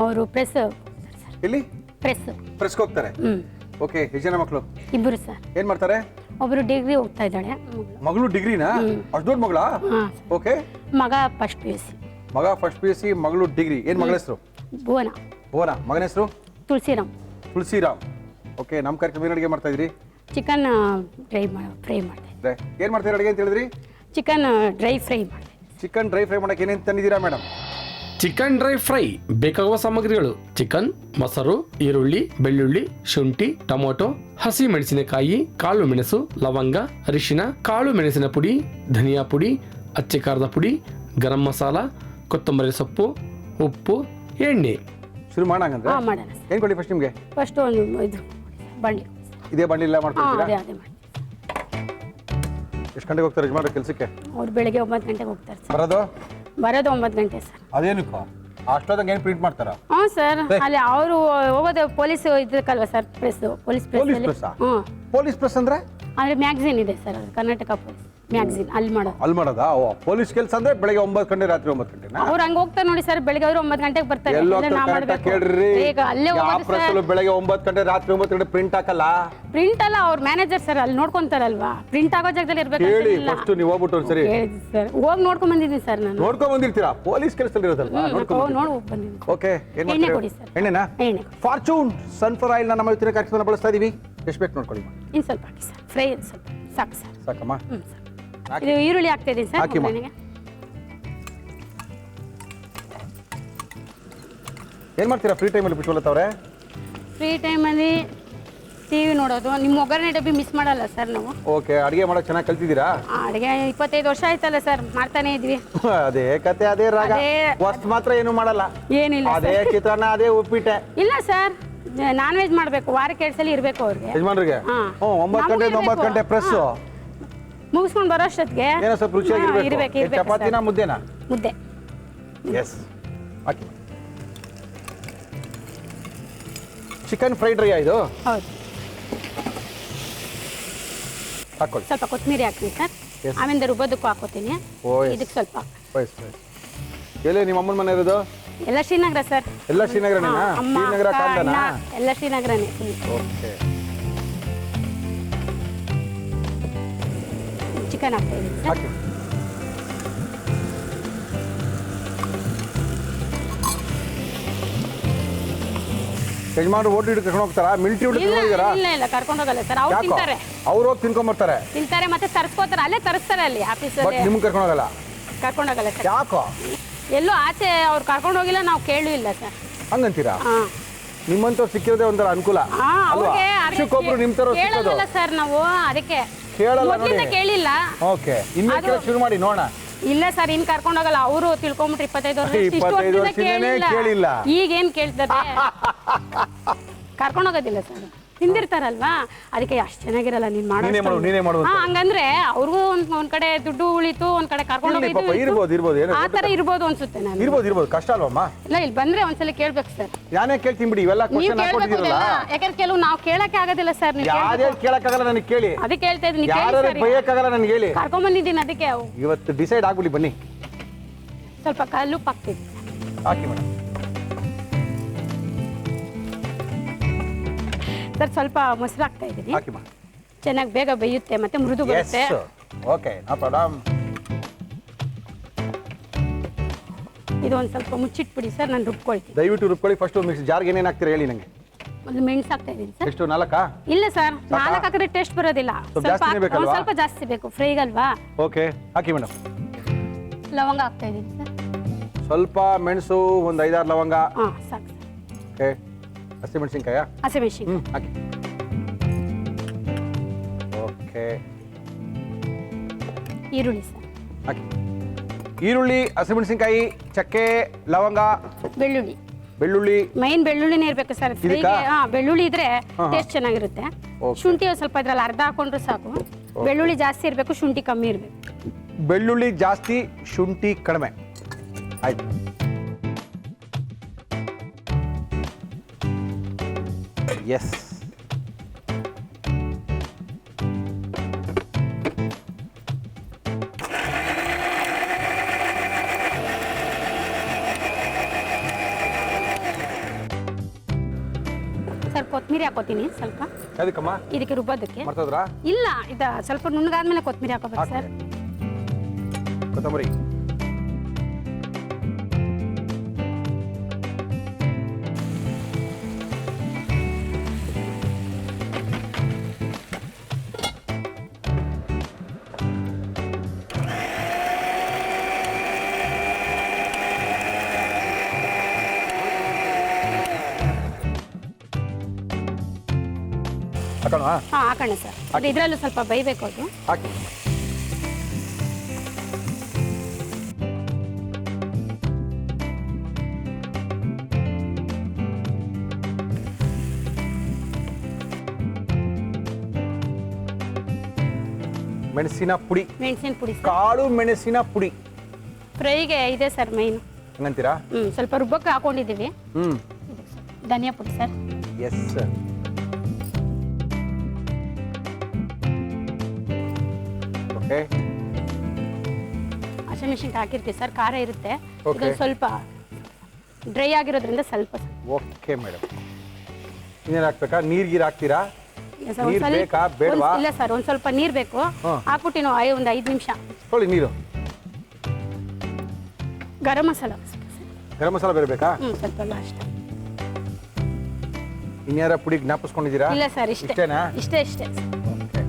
ಅವರು ಪ್ರೆಸ್. ಇಲ್ಲಿ ಪ್ರೆಸ್ಗೆ ಹೋಗ್ತಾರೆ. ಓಕೆ, ಎಷ್ಟು ಜನ ಮಕ್ಕಳು? 2 ಸರ್. ಏನು ಮಾಡ್ತಾರೆ? ಒಬ್ರು ಡಿಗ್ರಿ ಹೋಗ್ತಾ ಇದ್ದಾಳೆ ಮಗಳು. ಮಗಳು ಡಿಗ್ರಿನಾ? ಅಷ್ಟು ದೊಡ್ಡ ಮಗಳಾ? ಹಾಂ. ಓಕೆ. ಮಗ ಫಸ್ಟ್ PUC. ಮಗ ಫಸ್ಟ್ PUC, ಮಗಳು ಡಿಗ್ರಿ. ಏನು ಮಗಳ ಹೆಸರು? ಭುವನ. ಭುವನ. ಮಗನ ಹೆಸರು? ತುಳಸಿರಾಮ್. ತುಳಸಿರಾಮ್. ಓಕೆ. ನಮ್ಮ ಕಾರ್ಯಕ್ರಮ ಏನು ಅಡುಗೆ ಮಾಡ್ತಾ ಇದ್ರಿ? ಚಿಕನ್ ಫ್ರೈ ಮಾಡಿದೆ. ಏನು ಮಾಡ್ತೀರಿ ಅಡುಗೆ ಅಂತ ಹೇಳಿದ್ರಿ? ಚಿಕನ್ ಡ್ರೈ ಫ್ರೈ ಮಾಡಿದೆ. ಚಿಕನ್ ಡ್ರೈ ಫ್ರೈ ಮಾಡೋಕೆ ಏನೇನು ತಂದಿದ್ದೀರಾ ಮೇಡಮ್? ಚಿಕನ್ ಡ್ರೈ ಫ್ರೈ ಬೇಕಾಗುವ ಸಾಮಗ್ರಿಗಳು: ಚಿಕನ್, ಮೊಸರು, ಈರುಳ್ಳಿ, ಬೆಳ್ಳುಳ್ಳಿ, ಶುಂಠಿ, ಟೊಮೊಟೊ, ಹಸಿ ಮೆಣಸಿನಕಾಯಿ, ಕಾಳು ಮೆಣಸು, ಲವಂಗ, ಅರಿಶಿನ, ಕಾಳು ಮೆಣಸಿನ ಪುಡಿ, ಧನಿಯಾ ಪುಡಿ, ಅಚ್ಚೆ ಖಾರದ ಪುಡಿ, ಗರಂ ಮಸಾಲ, ಕೊತ್ತಂಬರಿ ಸೊಪ್ಪು, ಉಪ್ಪು, ಎಣ್ಣೆ. ಶುರು ಮಾಡೋಂಗಂದ್ರೆ ಹಾಂ, ಮಾಡೋಣ ಸರ್. ಏನು ಕೊಡಿ ಫಸ್ಟ್ ನಿಮಗೆ? ಫಸ್ಟ್ ಒಂದು ಇದು ಬಾಣಲಿ. ಇದೇ ಬಂಡಿಲ್ಲ ಹಾಂ, ಮಾಡ್ಕೊಳ್ತೀರಾ? ಅದೇ ಮಾಡಿ. ಎಷ್ಟು ಗಂಟೆಗೆ ಹೋಗ್ತಾರೆ ಯಜಮಾನ್ರು ಕೆಲಸಕ್ಕೆ? ಅವ್ರು ಬೆಳಗ್ಗೆ 9 ಗಂಟೆಗೆ ಹೋಗ್ತಾರೆ ಸರ್. ಬರೋದು 9 ಗಂಟೆ ಸರ್. ಅದೇನಕ್ಕ ಅಷ್ಟೊತ್ತಂಗೆ ಏನು ಪ್ರಿಂಟ್ ಮಾಡ್ತಾರಾ? ಹ್ಞೂ ಸರ್, ಅಲ್ಲಿ ಅವರು ಹೋಗೋದು ಪೊಲೀಸ್ ಇದಕ್ಕಲ್ವ sir, press, police police press. ಪ್ರೆಸ್ಸಾ? ಹ್ಞೂ, ಪೊಲೀಸ್ ಪ್ರೆಸ್ ಅಂದ್ರೆ ಅಂದರೆ ಮ್ಯಾಗ್ಝಿನ್ ಇದೆ ಸರ್, ಅದು ಕರ್ನಾಟಕ ಪೊಲೀಸ್ ಮ್ಯಾಗ್ಝಿನ್, ಅಲ್ಲಿ ಮಾಡೋದು. ಅಲ್ಲಿ ಮಾಡೋದಾ? ಓ, ಪೊಲೀಸ್ ಕೆಲಸ ಅಂದ್ರೆ ಬೆಳಗ್ಗೆ 9 ಗಂಟೆ ರಾತ್ರಿ 9 ಗಂಟೆನಾ? ಅವ್ರು ಹಂಗೆ ಹೋಗ್ತಾರೆ ನೋಡಿ ಸರ್, ಬೆಳಗ್ಗೆ ಅವರು 9 ಗಂಟೆಗೆ ಬರ್ತಾರೆ. ಎಲ್ಲೋ ಇಲ್ಲ, ನಾ ಕರೆಕ್ಟಾಗಿ ಮಾಡಬೇಕು ಕೇಳ್ರಿ. ಈಗ ಅಲ್ಲೇ ಯಾವ ಹೋಗೋದು ಪ್ರೆಸ್ ಸರ್. ಬೆಳಗ್ಗೆ 9 ಗಂಟೆ ರಾತ್ರಿ 9 ಗಂಟೆ ಪ್ರಿಂಟ್ ಹಾಕಲ್ಲ. ಪ್ರಿಂಟ್ ಅಲ್ಲ, ಅವ್ರ ಮ್ಯಾನೇಜರ್ ಸರ್, ಅಲ್ಲಿ ನೋಡ್ಕೊಂತಾರಲ್ವಾ, ಪ್ರಿಂಟ್ ಆಗೋ ಜಾಗದಲ್ಲಿ ಕೇಳಿ ಇರ್ಬೇಕು. ಫಸ್ಟ್ ನೀವು ಹೋಗ್ಬಿಟ್ಟು ಒಂದ್ಸರಿ ಸರ್, ಹೋಗಿ ನೋಡ್ಕೊಂಡ್ ಬಂದಿದ್ದೀನಿ ಸರ್ ನಾನು. ನೋಡ್ಕೊಂಡ್ ಬಂದಿರ್ತೀರಾ? ಪೊಲೀಸ್ ಕೆಲಸದಲ್ಲಿ ಇರೋದಲ್ವಾ? ನೋಡಿ ಹೋಗಿ ಬಂದಿದ್ದೀನಿ. ಓಕೆ. ಏನ್ ಎಣ್ಣೆ ಮಾಡ್ತೀರಾ? ಕೊಡಿ ಸರ್. ಎಣ್ಣೆನಾ? ಎಣ್ಣೆ ಫಾರ್ಚೂನ್ ಸನ್ಫ್ಲವರ್ ಆಯಿಲ್ ನಮ್ಮ ಇವತ್ತಿನ ಕಾರ್ಯಕ್ರಮ ಬಳಸ್ತಾ ಇದೀವಿ. ಎಷ್ಟು ಬೇಕು ನೋಡ್ಕೊಳ್ಳಿ. ಇನ್ನು ಸ್ವಲ್ಪ ಹಾಕಿ ಸರ್, ಫ್ರೈ ಸ್ವಲ್ಪ ಸಾಕು ಸರ್. ಸಾಕಮ್ಮ? ಹ್ಞೂ ಸರ್. ಇದು ಈರುಳ್ಳಿ ಹಾಕ್ತಾ ಇದ್ದೀನಿ ಸರ್ ಹಾಕಿಮ್ಮ. ಒಗ್ಗರಣೆಗೆ. ಏನ್ ಮಾಡ್ತೀರಾ ಫ್ರೀ ಟೈಮಲ್ಲಿ ಬಿಟ್ಕೊಳತ್ತವ್ರೆ? ಫ್ರೀ ಟೈಮಲ್ಲಿ TV ನೋಡೋದು. ನಿಮ್ಮ ಒಗ್ಗರಣೆ ಡಬ್ಬಿ ಮಿಸ್ ಮಾಡಲ್ಲ ಸರ್ ನಾವು. ಓಕೆ. ಅಡಿಗೆ ಮಾಡೋಕೆ ಚೆನ್ನಾಗಿ ಕಲ್ತಿದ್ದೀರಾ? ಅಡುಗೆ 25 ವರ್ಷ ಆಯ್ತಲ್ಲ ಸರ್, ಮಾಡ್ತಾನೆ ಇದ್ವಿ. ಅದೇ ಕತೆ, ಅದೇ ರಾಗ. ಅದೇ- ವಸ್ತು ಮಾತ್ರ ಏನು ಮಾಡಲ್ಲ. ಏನಿಲ್ಲ ಅದೇ ಸರ್. ಚಿತ್ರಾನ್ನ, ಅದೇ ಉಪ್ಪಿಟ್ಟೆ. ಇಲ್ಲ ಸರ್, ನಾನ್ ವೆಜ್ ಮಾಡಬೇಕು, ವಾರಕ್ಕೆ 2 ಸಲ ಇರಬೇಕು ಅವ್ರಿಗೆ. ಯಜಮಾನ್ರಿಗೆ? ಹಾ. 9 ಗಂಟೆ 9 ಗಂಟೆ ಪ್ರೆಸ್. ಮುಗಿಸ್ಕೊಂಡು ಬರೋ ಅಷ್ಟೊತ್ತಿಗೆ ಏನೋ ಸ್ವಲ್ಪ ರುಚಿಯಾಗಿರ್ಬೇಕು. ಇರ್ಬೇಕು ಚಪಾತಿನ ಮುದ್ದೆನಾ? ಮುದ್ದೆ. ಎಸ್. ಹಾಕಿ. ಚಿಕನ್ ಫ್ರೈಡ್ ರೈ ಇದು? ಹೌದು. ಹಾಕೊಳ್ಳಿ. ಸ್ವಲ್ಪ ಕೊತ್ತಂಬರಿ ಹಾಕ್ತೀನಿ ಸರ್. Yes. ಆಮೇಲೆ ರುಬ್ಬೋದಕ್ಕೂ ಹಾಕೋತೀನಿ. ಓ, yes. ಇದಕ್ಕೆ ಸ್ವಲ್ಪ ಎಲ್ಲಿ ನಿಮ್ಮ ಅಮ್ಮನ ಮನೆ ಇರೋದು? ಎಲ್ಲ ಶ್ರೀನಗರ ಸರ್. ಎಲ್ಲ ಶ್ರೀನಗರನೇನಾ? ಅಮ್ಮ, ಶ್ರೀನಗರ ಅಕ್ಕ, ಕಾಂದನಾ? ಅಣ್ಣ, ಎಲ್ಲ ಶ್ರೀನಗರನೇ. ಓಕೆ. ಚಿಕನ್ ಹಾಕ್ತಾ ಇದ್ದೀನಿ ಸರ್. ಹಾಕಿ. ಯಜಮಾನ್ರು ಹೋಟ್ಲ್ ಹಿಡಿದು ಕರ್ಕೊಂಡು ಹೋಗ್ತಾರಾ? ಮಿಲ್ಟ್ರಿ ಹಿಡಿದು ಇಲ್ಲ ಕರ್ಕೊಂಡು ಹೋಗಿದಾರಾ? ಇಲ್ಲ ಇಲ್ಲ, ಕರ್ಕೊಂಡು ಹೋಗಲ್ಲ ಸರ್, ಅವ್ರು ಯಾಕೋ? ತಿಂತಾರೆ. ಅವ್ರು ಹೋಗಿ ತಿನ್ಕೊಂಬರ್ತಾರೆ. ತಿಂತಾರೆ ಮತ್ತೆ ತರಿಸ್ಕೋತಾರೆ, ಅಲ್ಲೇ ತರಿಸ್ತಾರೆ ಅಲ್ಲಿ ಬಟ್ ಆಫೀಸಲ್ಲಿ. ನಿಮ್ಗೆ ಕರ್ಕೊಂಡು ಹೋಗಲ್ಲ. ಕರ್ಕೊಂಡು ಹೋಗಲ್ಲ ಸರ್. ಯಾಕೋ ಎಲ್ಲೂ ಆಚೆ ಅವ್ರು ಕರ್ಕೊಂಡು ಹೋಗಿಲ್ಲ, ನಾವು ಕೇಳೂ ಇಲ್ಲ ಸರ್. ಹಂಗಂತೀರಾ? ಹಾಂ ನಿಮ್ಮಂತವ್ರು ಸಿಕ್ಕಿರೋದೇ ಒಂಥರ ಅನುಕೂಲ ಅಲ್ವಾ? ವರ್ಷಕ್ಕೊಬ್ರು ನಿಮ್ ತರ ಸಿಕ್ಕೋದು. ಕೇಳಲ್ಲ ಸರ್ ನಾವು, ಅದಕ್ಕೆ ಕೇಳಲ್ಲ ಮೊದ್ಲಿಂದ ನೋಡಿ. ಕೇಳಿಲ್ಲ. ಓಕೆ. ಇನ್ನು ಅದು- ಶುರು ಮಾಡಿ ನೋಡೋಣ. ಇಲ್ಲ ಸರ್, ಇನ್ ಕರ್ಕೊಂಡು ಹೋಗಲ್ಲ. ಅವರು ತಿಳ್ಕೊಂಬಿಟ್ರೆ 25 ವರ್ಷ 25 ವರ್ಷದಿಂದನೇ ಕೇಳಿಲ್ಲ. ಈಗೇನ್ ಕೇಳ್ತದೆ? ಕರ್ಕೊಂಡು ಹೋಗೋದಿಲ್ಲ ಸರ್, ತಿಂದಿರ್ತಾರಲ್ವಾ, ಅದಕ್ಕೆ ಅಷ್ಟು ಚೆನ್ನಾಗಿರಲ್ಲ ನೀನ್ ನೀನೇ ಮಾಡು, ನೀನೇ ಮಾಡು ಅಂತ. ಹಂಗಂದ್ರೆ ಅವ್ರಿಗೂ ಒಂದ್ ಕಡೆ ದುಡ್ಡು ಉಳಿತು, ಒಂದ್ ಕಡೆ ಕರ್ಕೊಂಡು ಇರ್ಲಿ ಪಾಪ, ಇರ್ಬೋದು ಏನೋ ಆ ತರ ಇರ್ಬೋದು ಅನ್ಸುತ್ತೆ ನಾನು. ಇರ್ಬೋದು. ಕಷ್ಟ ಅಲ್ವಮ್ಮ? ಇಲ್ಲ, ಇಲ್ಲಿ ಬಂದ್ರೆ ಒಂದ್ಸಲ ಕೇಳ್ಬೇಕು ಸರ್. ನಾನೇ ಕೇಳ್ತೀನಿ ಬಿಡಿ, ಇವೆಲ್ಲ ನೀವ್ ಕ್ವಶನ್ ಕೇಳ್ಬೇಕು ಹಾಕೊಂಡಿದ್ದೀರಲ್ಲ. ಇದೆಲ್ಲ. ಯಾಕಂದ್ರೆ ಕೆಲವು ನಾವು ಕೇಳಕ್ಕೆ ಆಗೋದಿಲ್ಲ ಸರ್. ನೀವು ಯಾರೇ ಕೇಳಕ್ಕಾಗಲ್ಲ ನನಗೆ ಕೇಳಿ. ಅದಕ್ಕೆ ಹೇಳ್ತಾ ಇದ್ದೀನಿ, ಯಾರು ಬೈಯಕ್ಕಾಗಲ್ಲ ನನಗೆ ಹೇಳಿ. ಕರ್ಕೊಂಡ್ ಬಂದಿದ್ದೀನಿ ಅದಕ್ಕೆ. ಇವತ್ತು ಡಿಸೈಡ್ ಆಗ್ಬಿಡಿ ಬನ್ನಿ. ಸ್ವಲ್ಪ ಕಲ್ಲುಪ್ಪು ಹಾಕ್ತೀವಿ ಹಾಕಿ ಮೇಡಮ್. ಸರ್. ಸ್ವಲ್ಪ ಮೊಸರು ಹಾಕ್ತಾ ಇದ್ದೀನಿ, ಹಾಕಿ ಮಾ. ಚೆನ್ನಾಗಿ ಬೇಗ ಬೇಯುತ್ತೆ ಮತ್ತೆ ಮೃದು ಬರುತ್ತೆ. Okay, no problem. ಇದು ಒಂದು ಸ್ವಲ್ಪ ಮುಚ್ಚಿಟ್ಬಿಡಿ ಸರ್, ನಾನು ರುಬ್ಕೊಳ್ತೀನಿ. ದಯವಿಟ್ಟು ರುಬ್ಕೊಳ್ಳಿ. ಫಸ್ಟ್ ಒಂದು ಮಿಕ್ಸ್ ಜಾರ್ಗೆ ಏನೇನು ಹಾಕ್ತೀರಾ ಹೇಳಿ ನನಗೆ. ಒಂದು ಮೆಣಸು ಹಾಕ್ತಾ ಇದ್ದೀನಿ ಸರ್. ಎಷ್ಟು? 4? ಇಲ್ಲ ಸರ್, 4 ಹಾಕಿದ್ರೆ ಟೇಸ್ಟ್ ಬರೋದಿಲ್ಲ. ಸ್ವಲ್ಪ ಜಾಸ್ತಿನೇ ಬೇಕಲ್ವಾ? ಸ್ವಲ್ಪ ಜಾಸ್ತಿ ಬೇಕು ಫ್ರೈಗಲ್ವಾ. ಓಕೆ, ಹಾಕಿ ಮೇಡಮ್. ಲವಂಗ ಹಾಕ್ತಾ ಇದ್ದೀನಿ ಸರ್. ಸ್ವಲ್ಪ ಮೆಣಸು, ಒಂದು 5-6 ಲವಂಗ. ಹಾಂ, ಸಾಕು ಸರ್. ಓಕೆ. ಹಸಿಮೆಣಸಿನ್ಕಾಯ? ಹಸಿಮೆಣಸಿನ್ಕಾಯಿ ಹಾಕಿ. ಓಕೆ. ಈರುಳ್ಳಿ ಸರ್. ಹಾಕಿ. ಈರುಳ್ಳಿ, ಹಸಿಮೆಣಸಿನ್ಕಾಯಿ, ಚಕ್ಕೆ, ಲವಂಗ, ಬೆಳ್ಳುಳ್ಳಿ. ಬೆಳ್ಳುಳ್ಳಿ. ಮೈನ್ ಬೆಳ್ಳುಳ್ಳಿನೇ ಇರಬೇಕು ಸರ್ ಫ್ರೈಗೆ. ಹಾಂ, ಬೆಳ್ಳುಳ್ಳಿ ಇದ್ರೆ ಹಾ. ಟೇಸ್ಟ್ ಚೆನ್ನಾಗಿರುತ್ತೆ. Okay. ಶುಂಠಿ ಒಂದು ಸ್ವಲ್ಪ ಇದ್ರಲ್ಲಿ ಅರ್ಧ ಹಾಕೊಂಡ್ರು ಸಾಕು. ಬೆಳ್ಳುಳ್ಳಿ ಜಾಸ್ತಿ ಇರಬೇಕು, ಶುಂಠಿ ಕಮ್ಮಿ ಇರಬೇಕು. ಬೆಳ್ಳುಳ್ಳಿ ಜಾಸ್ತಿ, ಶುಂಠಿ ಕಡಿಮೆ. ಆಯ್ತು. ಎಸ್. ಸರ್, ಕೊತ್ತಂಬರಿ ಹಾಕೋತೀನಿ ಸ್ವಲ್ಪ. ಅದಕ್ಕಮ್ಮ ಇದಕ್ಕೆ ರುಬ್ಬೋದಕ್ಕೆ. ಮಾಡ್ತದ್ರಾ? ಇಲ್ಲ, ಇದು ಸ್ವಲ್ಪ ನುಣ್ಣಗಾದ್ಮೇಲೆ ಕೊತ್ತಂಬರಿ ಹಾಕೋಬೇಕು ಸರ್. ಕೊತ್ತಂಬರಿ ಹಾಕೋಣ. ಹಾಂ ಹಾಕೋಣ ಸರ್. ಅದು ಇದರಲ್ಲೂ ಸ್ವಲ್ಪ ಬೇಯಬೇಕು ಅದು. ಹಾಕಿ. ಮೆಣಸಿನ ಪುಡಿ, ಮೆಣಸಿನ ಪುಡಿ ಸರ್. ಕಾಳು ಮೆಣಸಿನ ಪುಡಿ ಫ್ರೈಗೆ ಇದೆ ಸರ್ ಮೈನು. ಹಂಗಂತೀರಾ? ಸ್ವಲ್ಪ ರುಬ್ಬಕ್ಕೆ ಹಾಕೊಂಡಿದ್ದೀವಿ. ಧನಿಯಾ ಪುಡಿ ಸರ್. Yes sir. ಓಕೆ. ಹಸಿಮೆಣಸಿನ್ಕಾಯಿ ಹಾಕಿರ್ತೀವಿ ಸರ್, ಖಾರ ಇರುತ್ತೆ. Okay. ಇದು ಸ್ವಲ್ಪ ಡ್ರೈ ಆಗಿರೋದ್ರಿಂದ ಸ್ವಲ್ಪ ಓಕೆ ಮೇಡಮ್. ಇನ್ನೇನು ಹಾಕ್ಬೇಕಾ? ನೀರು ಹಾಕ್ತೀರಾ? ಇಲ್ಲ ಸರ್, ನೀರು ಬೇಕಾ ಬೇಡವಾ? ಇಲ್ಲ ಸರ್, ಒಂದು ಸ್ವಲ್ಪ ನೀರು ಬೇಕು. ಹಾಕ್ಬಿಟ್ಟು ನಾವು ಒಂದು 5 ನಿಮಿಷ. ತೊಳಿ ನೀರು. ಗರಂ ಮಸಾಲ. ಗರಂ ಮಸಾಲ ಬೇರೆ ಬೇಕಾ? ಸ್ವಲ್ಪ ಅಲ್ಲ ಅಷ್ಟೇ. ಇನ್ಯಾರ ಪುಡಿ ಜ್ಞಾಪಿಸ್ಕೊಂಡಿದ್ದೀರಾ? ಇಲ್ಲ ಸರ್, ಇಷ್ಟೇ. ಇಷ್ಟೇನಾ? ಇಷ್ಟೇ. ಓಕೆ.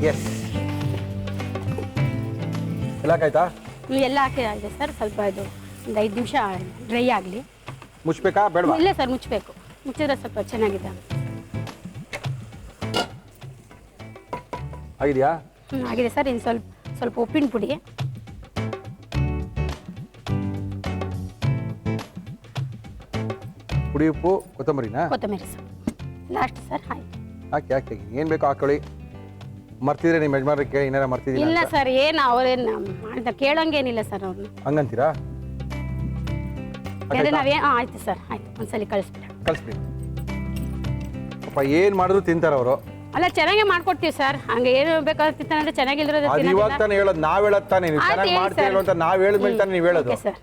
ಎಸ್. ಎಲ್ಲ ಹಾಕಾಯ್ತಾ? ಎಲ್ಲ ಹಾಕಿದೆ ಸರ್. ಸ್ವಲ್ಪ ಇದು ಒಂದು 5 ನಿಮಿಷ ಡ್ರೈ ಆಗಲಿ. ಮುಚ್ಚಬೇಕಾ ಬೇಡವಾ? ಇಲ್ಲ ಸರ್, ಮುಚ್ಚಬೇಕು. ಮುಚ್ಚಿದ್ರೆ ಸ್ವಲ್ಪ ಚೆನ್ನಾಗಿದೆ. ಆಗಿದೆಯಾ? ಆಗಿದೆ ಸರ್. ಇನ್ನು ಸ್ವಲ್ಪ ಉಪ್ಪಿನ ಪುಡಿ. ಪುಡಿ, ಉಪ್ಪು, ಕೊತ್ತಂಬರಿನಾ? ಕೊತ್ತಂಬರಿ ಸರ್ ಲಾಸ್ಟ್ ಸರ್. ಆಯ್ತು. ಹಾಕಿ ಏನು ಬೇಕೋ ಹಾಕೊಳ್ಳಿ. ಮರ್ತಿದ್ರೆ ನಿಮ್ಮ ಯಜಮಾನ್ರಿಗೆ ಕೇಳಿ ಏನಾರ ಮರ್ತಿದ್ದೀನಿ ಇಲ್ಲ ಸರ್, ಏನು ಅವ್ರೇನು ಮಾಡಿದ ಕೇಳೋಂಗೇನಿಲ್ಲ ಸರ್ ಅವ್ರನ್ನ. ಹಂಗಂತೀರಾ? ಆಯ್ತು ಸರ್, ಆಯ್ತು. ಒಂದ್ಸಲಿ ಕಳಿಸ್ಬಿಡಿ. ಪಾಪ ಏನು ಮಾಡಿದ್ರು ತಿಂತಾರೆ ಅವರು. ಅಲ್ಲ, ಚೆನ್ನಾಗೇ ಮಾಡ್ಕೊಡ್ತೀವಿ ಸರ್. ಹಂಗೆ ಏನು ಬೇಕಾದ್ರೆ ತಿಂತಾನಂದ್ರೆ ಚೆನ್ನಾಗಿಲ್ದಿರೋದು ಅದು ಇವಾಗ ತಾನೇ ಹೇಳೋದು, ನಾವ್ ಹೇಳೋದು ತಾನೇ. ನೀವು ಆಯ್ತು, ಚೆನ್ನಾಗಿ ಹೇಳಿ ಮಾಡ್ತೀವಿ ಸರ್. ಅಂತ ನಾವ್ ಹೇಳಿದ್ಮೇಲೆ ತಾನೇ ನೀವು ಹೇಳೋದು. ಸರ್.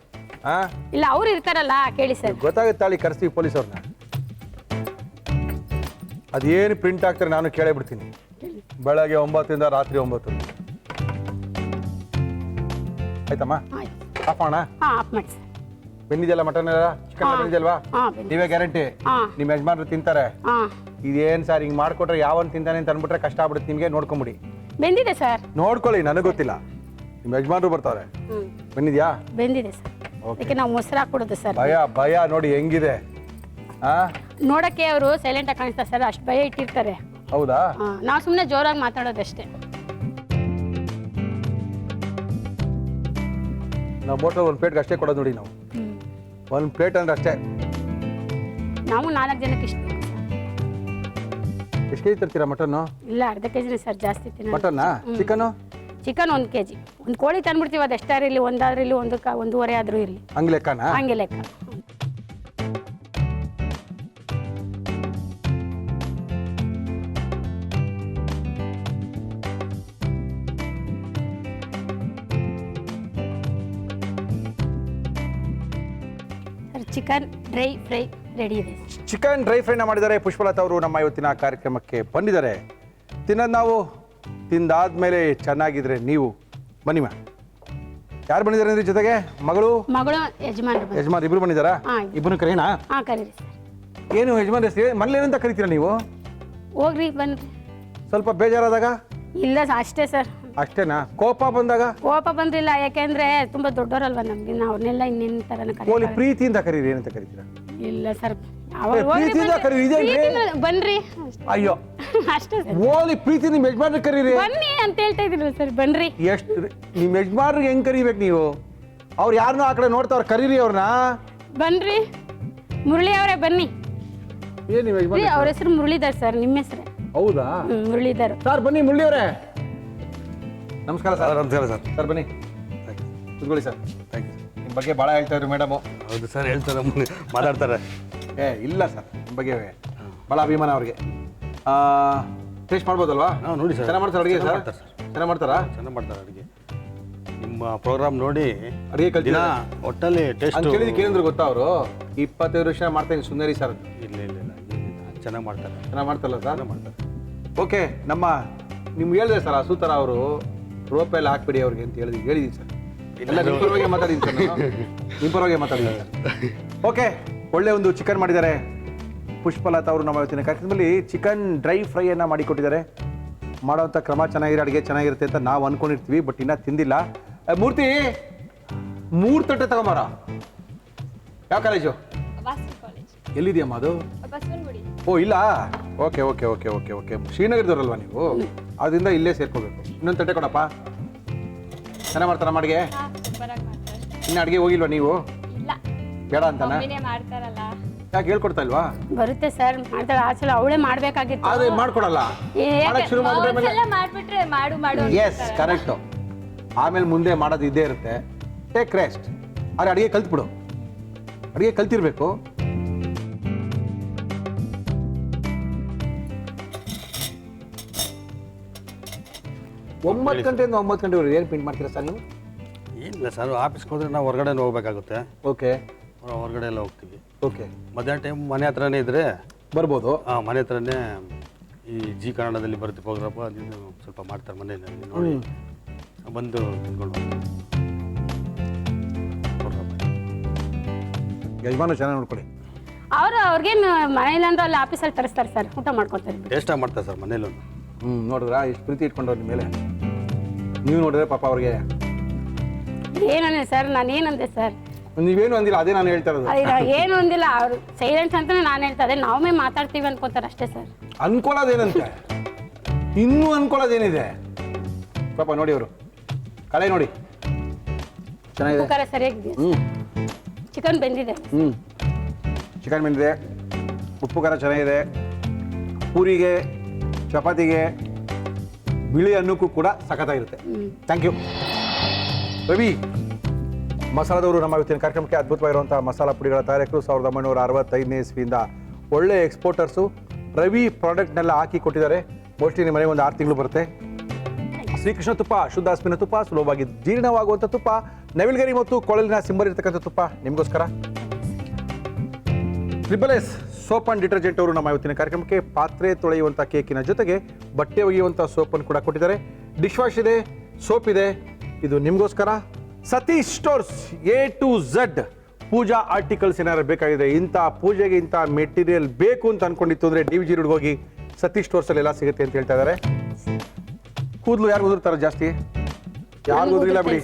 ಹಾ, ಇಲ್ಲ, ಅವ್ರು ಇರ್ತಾರಲ್ಲ, ಕೇಳಿ ಸರ್. ಗೊತ್ತಾಗುತ್ತಾಳಿ, ಕರೆಸ್ತೀವಿ ಪೊಲೀಸವ್ರನ್ನ. ಅದೇನು ಪ್ರಿಂಟ್ ಆಗ್ತಾರೆ ನಾನು ಕೇಳೇ ಬಿಡ್ತೀನಿ. ಬೆಳಗ್ಗೆ 9ರಿಂದ ರಾತ್ರಿ 9. ಆಯ್ತಮ್ಮ? ಆಯ್ತು. ಆಫ್ ಮಾಡೋಣ? ಆಫ್ ಮಾಡಿ ಸರ್. ಬೆಂದಿದೆಯಲ್ಲ ಮಟನ್ ಎಲ್ಲ? ಚಿಕನ್ ಬೆಂದಿದೆಯಲ್ವಾ? ನೀವೇ ಗ್ಯಾರಂಟಿ? ನಿಮ್ಮ ಯಜಮಾನ್ರು ತಿಂತಾರೆ? ಇದೇನು ಸರ್ ಹಿಂಗೆ ಮಾಡ್ಕೊಟ್ರೆ ಯಾವನ್ ತಿಂತಾನೆ ಅಂತ ಅನ್ಬಿಟ್ರೆ ಕಷ್ಟ ಆಗ್ಬಿಡುತ್ತೆ ನಿಮಗೆ. ನೋಡ್ಕೊಂಬಿಡಿ. ಬೆಂದಿದೆ ಸರ್. ನೋಡ್ಕೊಳ್ಳಿ, ನನಗೆ ಗೊತ್ತಿಲ್ಲ. ನಿಮ್ಮ ಯಜಮಾನ್ರು ಬರ್ತಾರೆ. ಬೆಂದಿದ್ಯಾ? ಬೆಂದಿದೆ ಸರ್. ಅದಕ್ಕೆ ನಾವು ಮೊಸರು ಹಾಕ್ಬಿಡೋದು ಸರ್. ಭಯ ನೋಡಿ ಹೆಂಗಿದೆ. ನೋಡಕ್ಕೆ ಅವರು ಸೈಲೆಂಟ್ ಆಗಿ ಕಾಣಿಸ್ತಾರೆ ಸರ್, ಅಷ್ಟು ಭಯ ಇಟ್ಟಿರ್ತಾರೆ. ಹೌದಾ? ನಾವು ಸುಮ್ಮನೆ ಜೋರಾಗಿ ಮಾತಾಡೋದಷ್ಟೇ. ನಾವು ಬೋಟಲ್ 1 ಪ್ಲೇಟ್ಗೆ ಅಷ್ಟೇ ಕೊಡೋದು ನೋಡಿ. ನಾವು 1 ಪ್ಲೇಟ್ ಅಂದ್ರೆ ಅಷ್ಟೇ. ನಾವು 4 ಜನಕ್ಕೆ ಇಷ್ಟ. ಎಷ್ಟು ಕೆಜಿ ತರ್ತೀರಾ ಮಟನ್ನು? ಇಲ್ಲ, ಅರ್ಧ ಕೆಜಿನೇ ಸರ್, ಜಾಸ್ತಿ ತಿನ್ನೋದು. ಮಟನ್ನ? ಚಿಕನು? Chicken 1 KG. ಒಂದು ಕೋಳಿ ತಂದ್ಬಿಡ್ತೀವಿ, ಅದು ಎಷ್ಟಾದ್ರೂ ಇರಲಿ, ಒಂದಾದ್ರೂ ಇರಲಿ, 1.5 ಆದ್ರೂ ಇರಲಿ. ಹಂಗೆ ಲೆಕ್ಕನಾ? ಹಂಗೆ ಲೆಕ್ಕ. ಚಿಕನ್ ಡ್ರೈ ಫ್ರೈ ರೆಡಿ ಇದೆ. ಚಿಕನ್ ಡ್ರೈ ಫ್ರೈನ ಮಾಡಿದ್ದಾರೆ ಪುಷ್ಪಲತಾ ಅವರು. ನಮ್ಮ ಇವತ್ತಿನ ಕಾರ್ಯಕ್ರಮಕ್ಕೆ ಬಂದಿದ್ದಾರೆ. ತಿನ್ನೋದು ನಾವು, ತಿಂದಾದ್ಮೇಲೆ ಚೆನ್ನಾಗಿದ್ರೆ ನೀವು. ಬನ್ನಿ ಮ್ಯಾಮ್. ಯಾರು ಬಂದಿದ್ದಾರೆ ಅಂದ್ರೆ ಜೊತೆಗೆ? ಮಗಳು ಯಜಮಾನ್ ಇಬ್ರು ಬಂದಿದ್ದಾರಾ? ಇಬ್ಬರು ಕರೀನಾ? ಕರೀರಿ ಸರ್. ಏನು ಯಜಮಾನ್ ಹೆಸರು? ಮನೇಲೇನಂತ ಕರಿತೀರಾ ನೀವು? ಹೋಗ್ರಿ, ಬನ್ರಿ. ಸ್ವಲ್ಪ ಬೇಜಾರಾದಾಗ? ಇಲ್ಲ ಅಷ್ಟೇ ಸರ್. ಅಷ್ಟೇನಾ? ಕೋಪ ಬಂದಾಗ? ಕೋಪ ಬಂದಿಲ್ಲ, ಯಾಕೆಂದ್ರೆ ತುಂಬಾ ದೊಡ್ಡವರಲ್ವಾ ನಮ್ಗೆ, ಅವ್ರನ್ನೆಲ್ಲ ಇನ್ನೇನ್ ತರನ ಓಲಿ ಪ್ರೀತಿಯಿಂದ ಕರೀರಿ. ಏನಂತ ಕರಿತೀರಾ? ಇಲ್ಲ ಸರ್, ಪ್ರೀತಿಯಿಂದ ಕರೀರಿ. ಬನ್ರಿ. ಅಯ್ಯೋ, ಅಷ್ಟೇ ಸರ್. ಓಲಿ ಪ್ರೀತಿ ನಿಮ್ಮ ಯಜಮಾನ್ರ ಕರೀರಿ. ಬನ್ನಿ ಅಂತ ಹೇಳ್ತಾ ಇದ್ದೀರಿ ಸರ್, ಬನ್ರಿ. ಎಷ್ಟು ನಿಮ್ಮ ಯಜಮಾನ್ರಿಗೆ ಹೆಂಗ್ ಕರಿಬೇಕು ನೀವು? ಅವ್ರು ಯಾರನ್ನೂ ಆ ಕಡೆ ನೋಡ್ತಾವ್ರ, ಕರೀರಿ ಅವ್ರನ್ನ. ಬನ್ರಿ. ಮುರಳಿ ಅವರೇ ಬನ್ನಿ. ಏನ್ ನಿಮ್ಮ ಯಜಮಾನ್? ಅವ್ರ ಹೆಸರು ಮುರಳೀಧರ್ ಸರ್. ನಿಮ್ಮ ಹೆಸರು? ಹೌದಾ? ಮುರಳೀಧರ್ ಸರ್ ಬನ್ನಿ. ಮುರಳಿ ಅವರೇ ನಮಸ್ಕಾರ ಸರ್. ನಮಸ್ಕಾರ ಸರ್. ಸರ್ ಬನ್ನಿ, ಕೂತ್ಕೊಳ್ಳಿ ಸರ್. Thank you. ನಿಮ್ಮ ಬಗ್ಗೆ ಭಾಳ ಹೇಳ್ತಾ ಇದ್ರು ಮೇಡಮು. ಹೌದು ಸರ್, ಹೇಳ್ತಾರೆ, ಮಾತಾಡ್ತಾರೆ. ಇಲ್ಲ ಸರ್, ನಿಮ್ಮ ಬಗ್ಗೆ ಭಾಳ ಅಭಿಮಾನ ಅವ್ರಿಗೆ. ಟೇಸ್ಟ್ ಮಾಡ್ಬೋದಲ್ವಾ? ನೋಡಿ ಸರ್. ಚೆನ್ನಾಗಿ ಮಾಡ್ತಾರೆ ಅಡುಗೆ ಸರ್? ಮಾಡ್ತಾರೆ ಸರ್. ಚೆನ್ನಾಗಿ ಮಾಡ್ತಾರಾ? ಚೆನ್ನಾಗಿ ಮಾಡ್ತಾರೆ ಅಡುಗೆ. ನಿಮ್ಮ ಪ್ರೋಗ್ರಾಮ್ ನೋಡಿ ಅಡುಗೆ ದಿನ ಕಲ್ತಿಲ್ಲ ಒಟ್ಟಲ್ಲಿ ಟೇಸ್ಟ್ ಅಂತ ಕೇಳಿದ ಕೇಂದ್ರ ಗೊತ್ತಾ ಅವರು 25 ವರ್ಷ ಮಾಡ್ತೀನಿ ಸುಂದರಿ ಸರ್ ಇಲ್ಲ ಚೆನ್ನಾಗಿ ಮಾಡ್ತಾರೆ. ಚೆನ್ನಾಗಿ ಮಾಡ್ತಾರಲ್ಲ ಸರ್ ಮಾಡ್ತಾರೆ. ಓಕೆ ನಿಮ್ಗೆ ಹೇಳಿದೆ ಸರ್ ಹಸು ಥರ ಅವರು ರೋಪ್ ಎಲ್ಲ ಹಾಕ್ಬಿಡಿ ಅವ್ರಿಗೆ ಅಂತ ಹೇಳಿದೀನಿ ಸರ್. ಎಲ್ಲ ನಿಮ್ಮ ಪರವಾಗಿ ಮಾತಾಡಿದ್ದೀನಿ ಸರ್ ನಾನು. ನಿಮ್ಮ ಪರವಾಗಿ ಮಾತಾಡಿದ್ದೀನಿ ಸರ್. ಓಕೆ, ಒಳ್ಳೆ ಒಂದು ಚಿಕನ್ ಮಾಡಿದ್ದಾರೆ ಪುಷ್ಪಲತಾ ಅವರು. ನಮ್ಮ ಇವತ್ತಿನ ಕಾರ್ಯಕ್ರಮದಲ್ಲಿ ಚಿಕನ್ ಡ್ರೈ ಫ್ರೈಯನ್ನು ಮಾಡಿಕೊಟ್ಟಿದ್ದಾರೆ. ಮಾಡೋವಂಥ ಕ್ರಮ ಚೆನ್ನಾಗಿರೋ ಅಡುಗೆ ಚೆನ್ನಾಗಿರುತ್ತೆ ಅಂತ ನಾವು ಅಂದ್ಕೊಂಡಿರ್ತೀವಿ, ಬಟ್ ಇನ್ನೂ ತಿಂದಿಲ್ಲ. ಮೂರ್ತಿ 3 ತಟ್ಟೆ ತಗೊಂಬಾರ. ಯಾವ ಕಾಲೇಜು? ಎಲ್ಲಿದೆಯಮ್ಮ ಅದು? ಓ ಇಲ್ಲ, okay okay okay okay okay ಶ್ರೀನಗರದವ್ರಲ್ವಾ ನೀವು? ಅದರಿಂದ ಇಲ್ಲೇ ಸೇರ್ಕೋಬೇಕು. ಇನ್ನೊಂದು ತಟ್ಟೆ ಕೊಡಪ್ಪ. ಚೆನ್ನಾಗಿ ಮಾಡ್ತಾರ ಅಡುಗೆ? ಇನ್ನು ಅಡುಗೆ ಹೋಗಿಲ್ವಾ ನೀವು? ಬೇಡ ಅಂತಾನ? ಯಾಕೆ ಹೇಳ್ಕೊಡ್ತಾ ಇಲ್ವಾ? ಬರುತ್ತೆ ಸರ್, ಮಾಡ್ತಾಳೆ. ಆಕ್ಚುಲಿ ಅವಳೇ ಮಾಡ್ಬೇಕಾಗಿತ್ತು. ಅದೇ ಮಾಡ್ಕೊಡಲ್ಲ, ಮಾಡಕ್ ಶುರು ಮಾಡ್ಬಿಟ್ರೆ ಮಾಡು ಎಸ್ ಕರೆಕ್ಟು. ಆಮೇಲೆ ಮುಂದೆ ಮಾಡೋದು ಇದ್ದೇ ಇರುತ್ತೆ. Take rest. ಆದರೆ ಅಡುಗೆ ಕಲ್ತ್ಬಿಡು, ಅಡುಗೆ ಕಲ್ತಿರ್ಬೇಕು. ಒಂಬತ್ತು ಗಂಟೆಯಿಂದ 9 ಗಂಟೆವರೆಗೆ ಏನು ಪ್ರಿಂಟ್ ಮಾಡ್ತೀರಾ ಸರ್ ನೀವು? ಏನಿಲ್ಲ ಸರ್, ಆಫೀಸ್ಗೆ ಹೋದ್ರೆ ನಾವು ಹೊರಗಡೆ ಹೋಗ್ಬೇಕಾಗುತ್ತೆ. ಓಕೆ ಹೊರಗಡೆ ಎಲ್ಲ ಹೋಗ್ತೀವಿ. ಓಕೆ, ಮಧ್ಯಾಹ್ನ ಟೈಮ್ ಮನೆ ಹತ್ರನೇ ಇದ್ದರೆ ಬರ್ಬೋದು. ಮನೆ ಹತ್ರನೇ ಈ ಜಿ ಕನ್ನಡದಲ್ಲಿ ಬರುತ್ತೆ ಪ್ರೋಗ್ರಾಮ್, ಅದನ್ನು ಸ್ವಲ್ಪ ಮಾಡ್ತಾರೆ ಮನೆಯಲ್ಲಿ ನೋಡಿ ಬಂದು ತಿನ್ಕೊಂಡು ಯಜಮಾನ ಚೆನ್ನಾಗಿ ನೋಡ್ಕೊಳ್ಳಿ. ಅವ್ರಿಗೇನು ಮನೇಲಿ ಅಂದ್ರೆ ಅಲ್ಲಿ ಆಫೀಸಲ್ಲಿ ತರಿಸ್ತಾರೆ ಸರ್, ಊಟ ಮಾಡ್ಕೊತಾರೆ. ಟೇಸ್ಟಾಗಿ ಮಾಡ್ತಾರೆ ಸರ್ ಮನೇಲೂ. ನೋಡಿದ್ರಾ ಎಷ್ಟು ಪ್ರೀತಿ ಇಟ್ಕೊಂಡವ್ರು ನಿಮ್ಮ ಮೇಲೆ. ನೀವು ನೋಡಿದ್ರೆ ಪಾಪ ಅವ್ರಿಗೆ ಏನಂದೆ ಸರ್, ನಾನು ಏನಂದೆ ಸರ್? ನೀವೇನು ಅಂದಿಲ್ಲ, ಅದೇ ನಾನು ಹೇಳ್ತಾ ಇರೋದು. ಏನು ಅಂದಿಲ್ಲ, ಅವ್ರು ಸೈಲೆಂಟ್ ಅಂತಾನೆ ನಾನು ಹೇಳ್ತಾ ಇದ್ದೆ. ನಾವೇ ಮಾತಾಡ್ತೀವಿ ಅನ್ಕೋತಾರೆ ಅಷ್ಟೇ ಸರ್. ಅನ್ಕೊಳ್ಳೋದೇನಂತೆ, ಇನ್ನೂ ಅನ್ಕೊಳ್ಳೋದೇನಿದೆ ಪಾಪ. ನೋಡಿ ಅವರು ಕಳೆ ನೋಡಿ ಚೆನ್ನಾಗಿದೆ. ಖಾರ ಸರಿಯಾಗಿದೆ. ಚಿಕನ್ ಬೆಂದಿದೆ. ಚಿಕನ್ ಬೆಂದಿದೆ, ಉಪ್ಪು ಖಾರ ಚೆನ್ನಾಗಿದೆ. ಪೂರಿಗೆ, ಚಪಾತಿಗೆ, ಬಿಳಿ ಅನ್ನಕ್ಕೂ ಕೂಡ ಸಖತ್ತಾಗಿರುತ್ತೆ. Thank you Ravi. ಮಸಾಲದವರು ನಮ್ಮ ಇವತ್ತಿನ ಕಾರ್ಯಕ್ರಮಕ್ಕೆ ಅದ್ಭುತವಾಗಿರುವಂಥ ಮಸಾಲ ಪುಡಿಗಳ ತಯಾರಕರು. 1965ನೇ ಇಸ್ವಿಯಿಂದ ಒಳ್ಳೆ ಎಕ್ಸ್ಪೋರ್ಟರ್ಸು. ರವಿ ಪ್ರಾಡಕ್ಟ್ನೆಲ್ಲ ಹಾಕಿ ಕೊಟ್ಟಿದ್ದಾರೆ. ಮೋಸ್ಟ್ಲಿ ನಿಮ್ಮ ಮನೆಗೆ ಒಂದು 6 ತಿಂಗಳು ಬರುತ್ತೆ. ಶ್ರೀಕೃಷ್ಣ ತುಪ್ಪ, ಶುದ್ಧ ಹಸುವಿನ ತುಪ್ಪ, ಸುಲಭವಾಗಿ ಜೀರ್ಣವಾಗುವಂಥ ತುಪ್ಪ, ನವಿಲುಗರಿ ಮತ್ತು ಕೊಳಲಿನ ಸಿಂಬರ್ ಇರ್ತಕ್ಕಂಥ ತುಪ್ಪ ನಿಮಗೋಸ್ಕರ. SSS ಸೋಪ್ ಆ್ಯಂಡ್ ಡಿಟರ್ಜೆಂಟ್ ಅವರು ನಮ್ಮ ಇವತ್ತಿನ ಕಾರ್ಯಕ್ರಮಕ್ಕೆ ಪಾತ್ರೆ ತೊಳೆಯುವಂಥ ಕೇಕಿನ ಜೊತೆಗೆ ಬಟ್ಟೆ ಒಗೆಯುವಂಥ ಸೋಪನ್ನು ಕೂಡ ಕೊಟ್ಟಿದ್ದಾರೆ. ಡಿಶ್ ವಾಶ್ ಇದೆ, ಸೋಪ್ ಇದೆ, ಇದು ನಿಮಗೋಸ್ಕರ. Satish stores A to Z puja articles ಏನಾದ್ರು ಬೇಕಾಗಿದೆ, ಇಂಥ ಪೂಜೆಗೆ ಇಂಥ ಮೆಟೀರಿಯಲ್ ಬೇಕು ಅಂತ ಅನ್ಕೊಂಡಿತ್ತು ಅಂದರೆ DVG ರೋಡ್ಗೆ ಹೋಗಿ ಸತೀಶ್ ಸ್ಟೋರ್ಸಲ್ಲಿ ಎಲ್ಲ ಸಿಗುತ್ತೆ ಅಂತ ಹೇಳ್ತಾ ಇದ್ದಾರೆ. ಕೂದಲು ಯಾರು ಉದುರ್ತಾರೆ ಜಾಸ್ತಿ? ಯಾರು ಉದುರಿಲ್ಲ ಬಿಡಿ,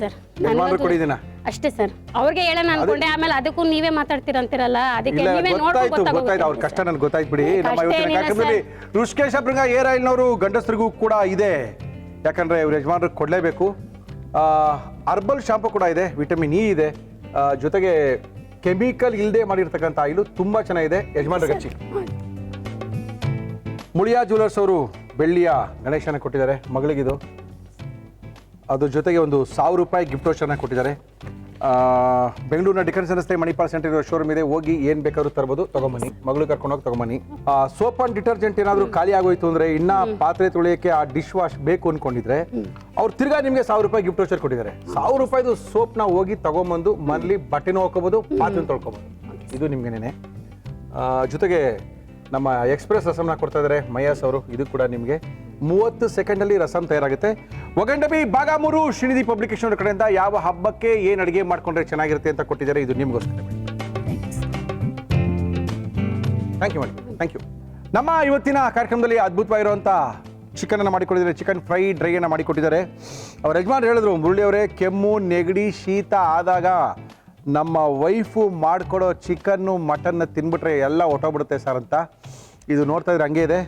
ಯಜಮಾನ್ರು ಕೊಡಿದ್ದೀನ ಅಷ್ಟೇ ಸರ್. ಅವ್ರಿಗೆ ಹೇಳೋಣ ಅನ್ಕೊಂಡೆ, ಆಮೇಲೆ ಅದಕ್ಕೂ ನೀವೇ ಮಾತಾಡ್ತೀರಂತಿರಲ್ಲ, ಅದಕ್ಕೆ ಇಲ್ಲ, ನೀವೇ ಗೊತ್ತಾಯ್ತು ಅವ್ರ ಕಷ್ಟ ನನಗೆ ಗೊತ್ತಾಯ್ತು ಬಿಡಿ. ನಮ್ಮ ಇವತ್ತಿನ ಕಾರ್ಯಕ್ರಮದಲ್ಲಿ ಋಷಿಕೇಶ ಭೃಂಗ ಏರ್ ಆಯಿಲ್ ನವರು ಗಂಡಸರಿಗೂ ಕೂಡ ಇದೆ, ಯಾಕಂದ್ರೆ ಇವ್ರ ಯಜಮಾನ್ರಿಗೆ ಕೊಡಲೇಬೇಕು. ಅರ್ಬಲ್ ಶಾಂಪು ಕೂಡ ಇದೆ, ವಿಟಮಿನ್ ಇ ಇದೆ, ಜೊತೆಗೆ ಕೆಮಿಕಲ್ ಇಲ್ಲದೆ ಮಾಡಿರ್ತಕ್ಕಂಥ ಆಯಿಲು ತುಂಬ ಚೆನ್ನಾಗಿದೆ. ಯಜಮಾನ್ರಿಗೆ ಹಚ್ಚಿ. ಮುಳಿಯಾ ಜ್ಯುವೆಲರ್ಸ್ ಅವರು ಬೆಳ್ಳಿಯ ಗಣೇಶನ ಕೊಟ್ಟಿದ್ದಾರೆ ಮಗಳಿಗಿದು. ಅದ್ರ ಜೊತೆಗೆ ಒಂದು 1000 ರೂಪಾಯಿ ಗಿಫ್ಟ್ ವೋಚರ್ನ ಕೊಟ್ಟಿದ್ದಾರೆ. ಬೆಂಗಳೂರಿನ ಡಿಫೆನ್ಸ್ ರಸ್ತೆ ಮಣಿಪಾಲ್ ಸೆಂಟರ್ ಇರೋ ಶೋರೂಮ್ ಇದೆ, ಹೋಗಿ ಏನು ಬೇಕಾದ್ರೂ ತರ್ಬೋದು, ತಗೊಂಬನ್ನಿ. ಮಗಳು ಕರ್ಕೊಂಡೋಗಿ ತಗೊಂಬನ್ನಿ. ಸೋಪ್ ಆ್ಯಂಡ್ ಡಿಟರ್ಜೆಂಟ್ ಏನಾದರೂ ಖಾಲಿ ಆಗೋಯ್ತು ಅಂದರೆ, ಇನ್ನ ಪಾತ್ರೆ ತೊಳೆಯೋಕ್ಕೆ ಆ ಡಿಶ್ ವಾಶ್ ಬೇಕು ಅಂದ್ಕೊಂಡಿದ್ರೆ ಅವ್ರು ತಿರ್ಗಾ ನಿಮಗೆ 1000 ರೂಪಾಯಿ ಗಿಫ್ಟ್ ವೋಚರ್ ಕೊಟ್ಟಿದ್ದಾರೆ. 1000 ರೂಪಾಯಿದು ಸೋಪ್ನ ಹೋಗಿ ತಗೊಂಬಂದು ಮನೇಲಿ ಬಟ್ಟೆನೂ ಹಾಕೋಬೋದು, ಪಾತ್ರೆ ತೊಳ್ಕೊಬೋದು. ಇದು ನಿಮಗೇನೆ. ಜೊತೆಗೆ ನಮ್ಮ ಎಕ್ಸ್ಪ್ರೆಸ್ ರಸಮ್ನ ಕೊಡ್ತಾ ಇದ್ದಾರೆ ಮಯಾಸ್ ಅವರು. ಇದು ಕೂಡ ನಿಮಗೆ 30 ಸೆಕೆಂಡಲ್ಲಿ ರಸಮ್ ತಯಾರಾಗುತ್ತೆ. ಒಗಂಡಬಿ ಭಾಗ 3 ಶ್ರೀನಿಧಿ ಪಬ್ಲಿಕೇಶನ್ ಕಡೆಯಿಂದ ಯಾವ ಹಬ್ಬಕ್ಕೆ ಏನು ಅಡುಗೆ ಮಾಡ್ಕೊಂಡ್ರೆ ಚೆನ್ನಾಗಿರುತ್ತೆ ಅಂತ ಕೊಟ್ಟಿದ್ದಾರೆ. ಇದು ನಿಮಗೋಸ್ಕರ. Thank you madam, thank you. ನಮ್ಮ ಇವತ್ತಿನ ಕಾರ್ಯಕ್ರಮದಲ್ಲಿ ಅದ್ಭುತವಾಗಿರುವಂಥ ಚಿಕನನ್ನು ಮಾಡಿಕೊಟ್ಟಿದ್ದಾರೆ. ಚಿಕನ್ ಫ್ರೈ ಡ್ರೈಯನ್ನು ಮಾಡಿಕೊಟ್ಟಿದ್ದಾರೆ. ಅವ್ರ ಯಜಮಾನ್ ಹೇಳಿದ್ರು, ಮುರಳಿಯವರೇ, ಕೆಮ್ಮು ನೆಗಡಿ ಶೀತ ಆದಾಗ ನಮ್ಮ ವೈಫು ಮಾಡಿಕೊಡೋ ಚಿಕನ್ನು ಮಟನ್ನ ತಿನ್ಬಿಟ್ರೆ ಎಲ್ಲ ಹೊಟ್ಟೋಗ್ಬಿಡುತ್ತೆ ಸರ್ ಅಂತ. ಇದು ನೋಡ್ತಾ ಇದ್ರೆ ಹಂಗೆ ಇದೆ,